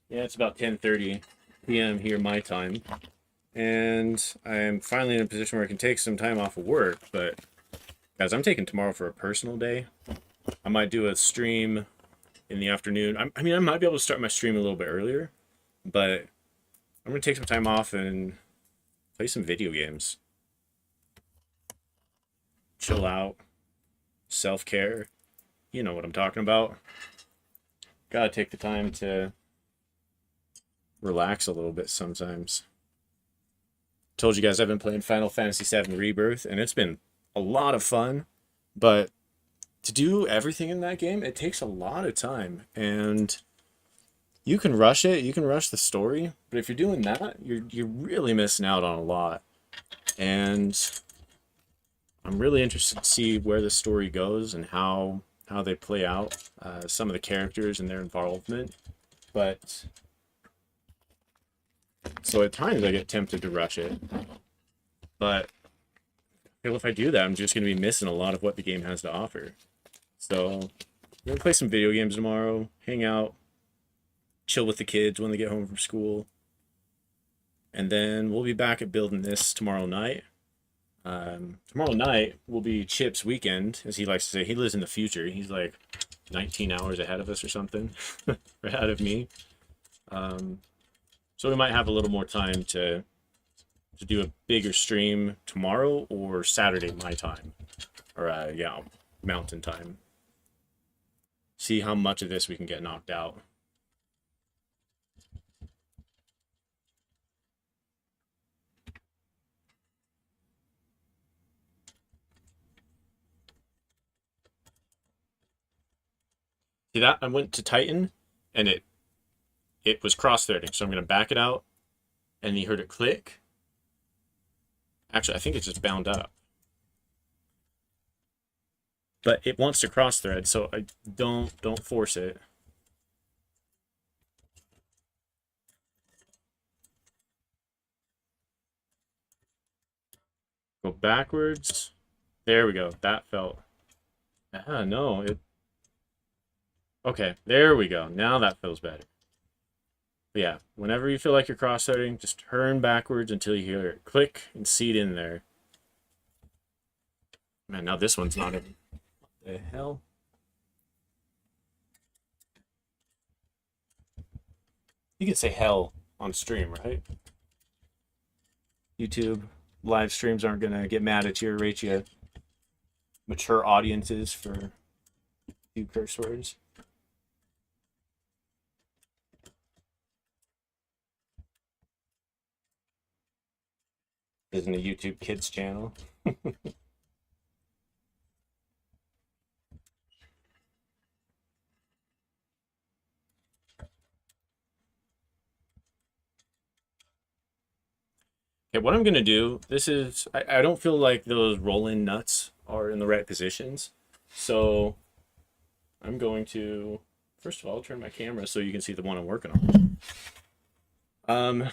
yeah, it's about 10:30 p.m. here my time, and I'm finally in a position where I can take some time off of work. But guys, I'm taking tomorrow for a personal day. I might do a stream in the afternoon. I mean, I might be able to start my stream a little bit earlier, but I'm gonna take some time off and play some video games, chill out, self care. You know what I'm talking about. Gotta take the time to relax a little bit sometimes. Told you guys I've been playing Final Fantasy VII Rebirth, and it's been a lot of fun. But to do everything in that game, it takes a lot of time, and you can rush it. You can rush the story, but if you're doing that, you're really missing out on a lot. And I'm really interested to see where the story goes and how they play out, some of the characters and their involvement. But so at times I get tempted to rush it, but I feel if I do that, I'm just going to be missing a lot of what the game has to offer. So I'm going to play some video games tomorrow, hang out, chill with the kids when they get home from school, and then we'll be back at building this tomorrow night. Tomorrow night will be Chip's weekend, as he likes to say. He lives in the future. He's like 19 hours ahead of us or something, or ahead of me. So we might have a little more time to do a bigger stream tomorrow or Saturday my time, or yeah, mountain time. See how much of this we can get knocked out. See that? I went to Titan and it was cross-threading. So I'm going to back it out, and you heard it click. Actually, I think it's just bound up. But it wants to cross-thread, so I don't force it. Go backwards. There we go. That felt. Ah, no. Okay, there we go. Now that feels better. But yeah, whenever you feel like you're cross-threading, just turn backwards until you hear it click and seat in there. Man, now this one's not in. What the hell? You can say hell on stream, right? YouTube live streams aren't gonna get mad at you or rate you mature audiences for few curse words. Isn't a YouTube Kids channel. Okay, what I'm gonna do, this is, I don't feel like those roll-in nuts are in the right positions. So I'm going to, first of all, turn my camera so you can see the one I'm working on. I'm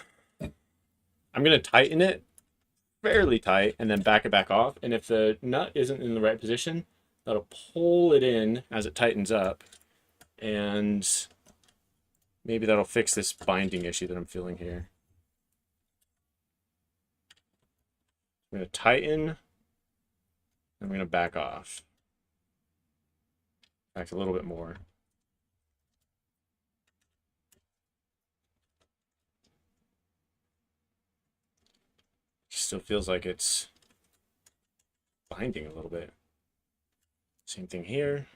gonna tighten it fairly tight and then back it back off. And if the nut isn't in the right position, that'll pull it in as it tightens up. And maybe that'll fix this binding issue that I'm feeling here. I'm going to tighten. I'm going to back off. Back a little bit more. Still feels like it's binding a little bit. Same thing here.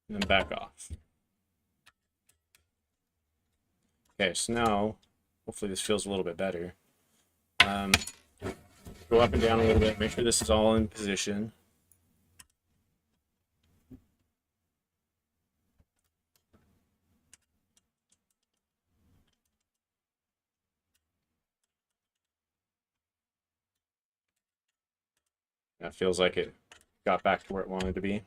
And then back off. Okay, so now, hopefully this feels a little bit better. Go up and down a little bit, make sure this is all in position. That feels like it got back to where it wanted to be.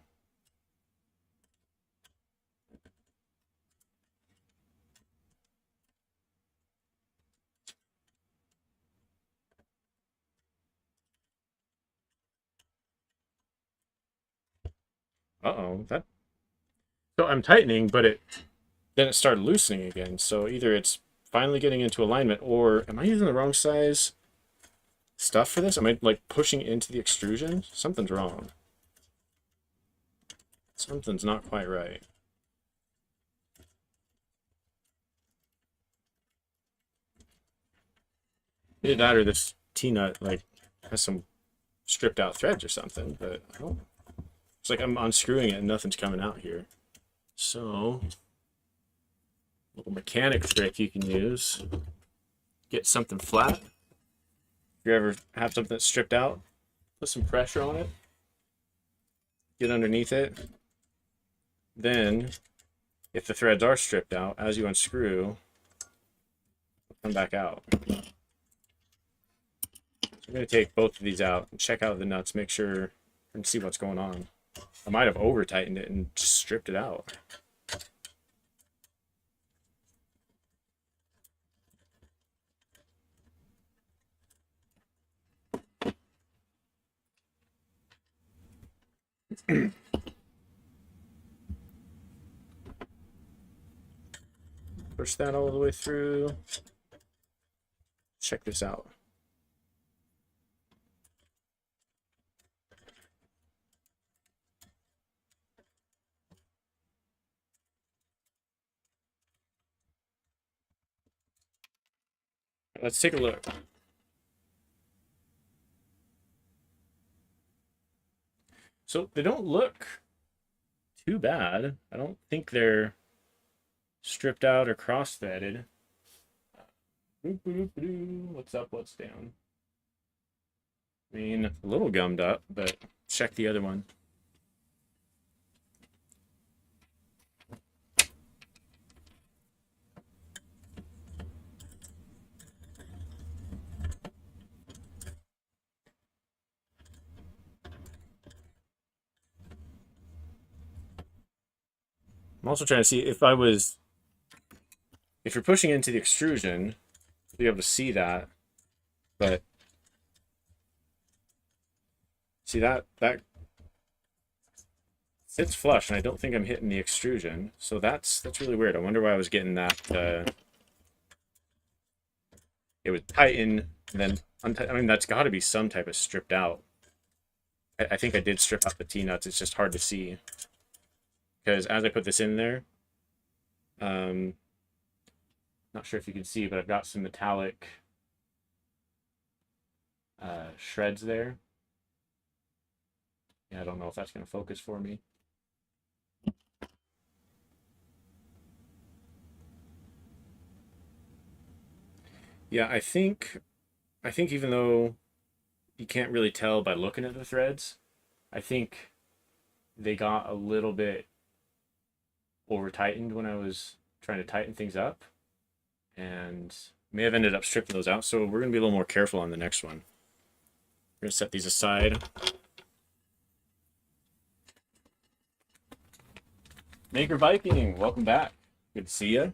Uh-oh, that So I'm tightening, but then it started loosening again. So either it's finally getting into alignment, or am I using the wrong size stuff for this? Am I like pushing into the extrusion? Something's wrong. Something's not quite right. Either that or this T-nut like has some stripped out threads or something, but I don't. It's like I'm unscrewing it and nothing's coming out here. So, little mechanic trick you can use. Get something flat. If you ever have something that's stripped out, put some pressure on it. Get underneath it. Then, if the threads are stripped out, as you unscrew, come back out. So I'm going to take both of these out and check out the nuts, make sure and see what's going on. I might have over tightened it and just stripped it out. Push that all the way through. Check this out. Let's take a look. So they don't look too bad. I don't think they're stripped out or cross-threaded. What's up, what's down? I mean, a little gummed up, but check the other one. I'm also trying to see if you're pushing into the extrusion, you'll be able to see that, but see that sits flush, and I don't think I'm hitting the extrusion, so that's really weird. I wonder why I was getting that. It would tighten, and then I mean, that's got to be some type of stripped out. I think I did strip out the T-nuts. It's just hard to see because as I put this in there, not sure if you can see, but I've got some metallic shreds there. Yeah, I don't know if that's going to focus for me. Yeah, I think even though you can't really tell by looking at the threads, I think they got a little bit over tightened when I was trying to tighten things up, and may have ended up stripping those out. So we're going to be a little more careful on the next one. We're going to set these aside. Maker Viking, welcome back. Good to see you.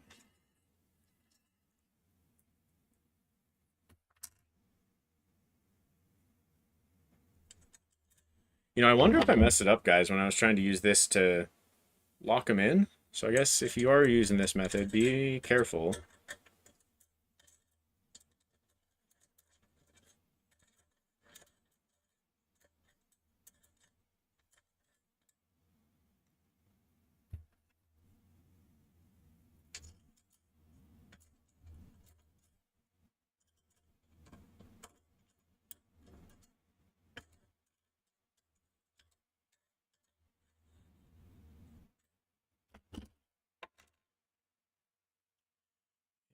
You know, I wonder if I messed it up, guys, when I was trying to use this to lock them in. So I guess if you are using this method, be careful.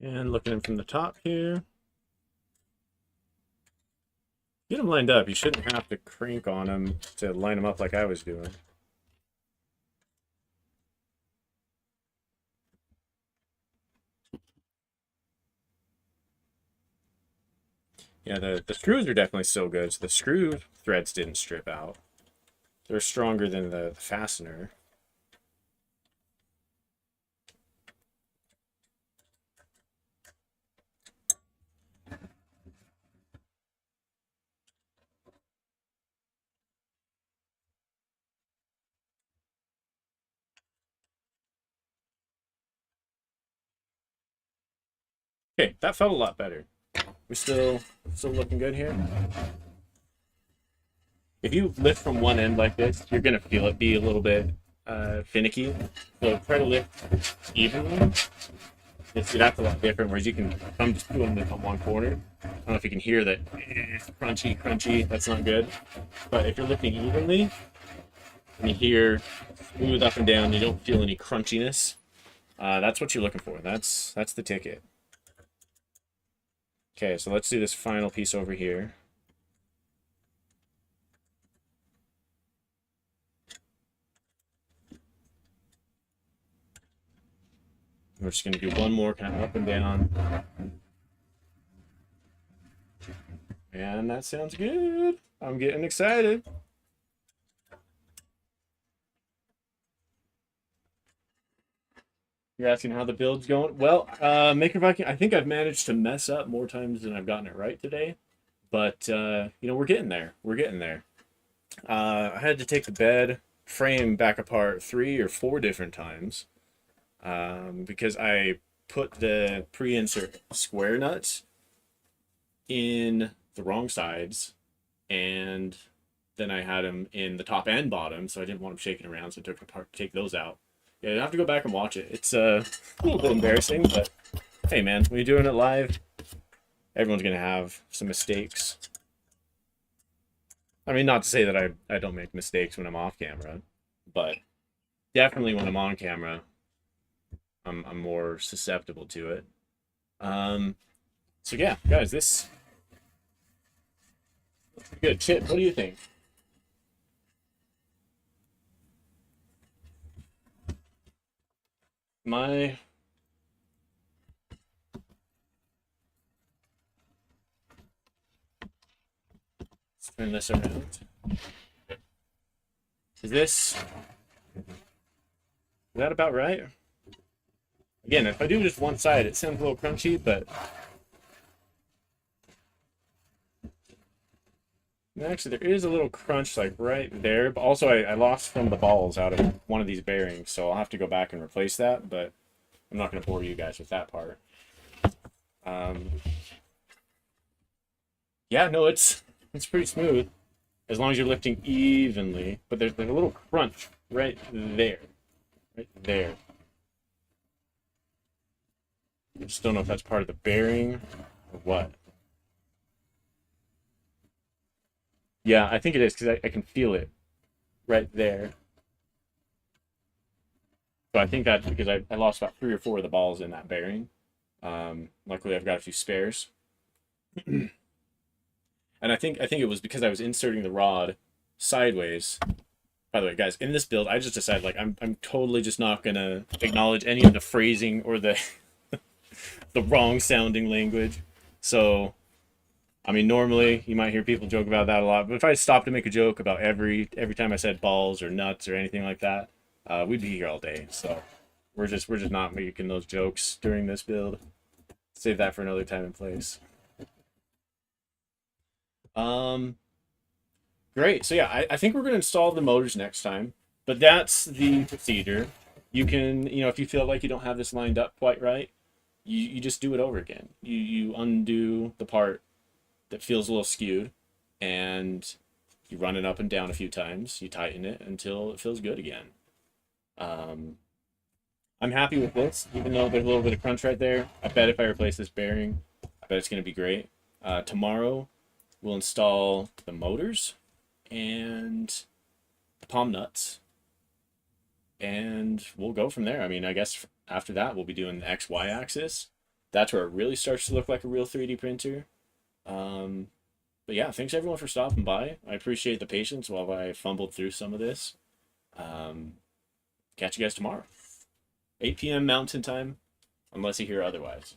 And looking in from the top here. Get them lined up. You shouldn't have to crank on them to line them up like I was doing. Yeah, the screws are definitely still good. So the screw threads didn't strip out. They're stronger than the fastener. Okay, that felt a lot better. We're still looking good here. If you lift from one end like this, you're gonna feel it be a little bit finicky. So try to lift evenly. See, that's a lot different. Whereas you can, if I'm just doing this on one corner, I don't know if you can hear that crunchy, crunchy. That's not good. But if you're lifting evenly and you hear smooth up and down, you don't feel any crunchiness. That's what you're looking for. That's the ticket. Okay, so let's do this final piece over here. We're just going to do one more kind of up and down. And that sounds good. I'm getting excited. You're asking how the build's going? Well, Maker Viking, I think I've managed to mess up more times than I've gotten it right today. But, you know, we're getting there. We're getting there. I had to take the bed frame back apart 3 or 4 different times. Because I put the pre-insert square nuts in the wrong sides, and then I had them in the top and bottom, so I didn't want them shaking around, so I took it apart to take those out. Yeah, you have to go back and watch it. It's a little bit embarrassing, but hey man, when you're doing it live, everyone's gonna have some mistakes. I mean, not to say that I don't make mistakes when I'm off camera, but definitely when I'm on camera, I'm more susceptible to it. So yeah, guys, this good. Chip, what do you think? My Let's turn this around. Is that about right? Again, if I do just one side, it sounds a little crunchy, but actually there is a little crunch like right there. But also I lost from the balls out of one of these bearings, so I'll have to go back and replace that, but I'm not going to bore you guys with that part. Yeah, no, it's pretty smooth as long as you're lifting evenly, but there's a little crunch right there. Right there. I just don't know if that's part of the bearing or what. Yeah, I think it is because I can feel it right there. So I think that's because I lost about 3 or 4 of the balls in that bearing. Luckily, I've got a few spares. And I think it was because I was inserting the rod sideways. By the way, guys, in this build, I just decided like I'm totally just not gonna acknowledge any of the phrasing or the the wrong sounding language. So, I mean, normally you might hear people joke about that a lot, but if I stopped to make a joke about every time I said balls or nuts or anything like that, we'd be here all day. So we're just not making those jokes during this build. Save that for another time and place. Great. So yeah, I think we're gonna install the motors next time, but that's the procedure. You can, you know, if you feel like you don't have this lined up quite right, you just do it over again. You undo the part that feels a little skewed, and you run it up and down a few times. You tighten it until it feels good again. I'm happy with this, even though there's a little bit of crunch right there. I bet if I replace this bearing, I bet it's going to be great. Tomorrow, we'll install the motors and the palm nuts, and we'll go from there. I mean, I guess after that, we'll be doing the XY axis. That's where it really starts to look like a real 3D printer. But yeah, thanks everyone for stopping by. I appreciate the patience while I fumbled through some of this. Catch you guys tomorrow. 8 p.m. Mountain Time, unless you hear otherwise.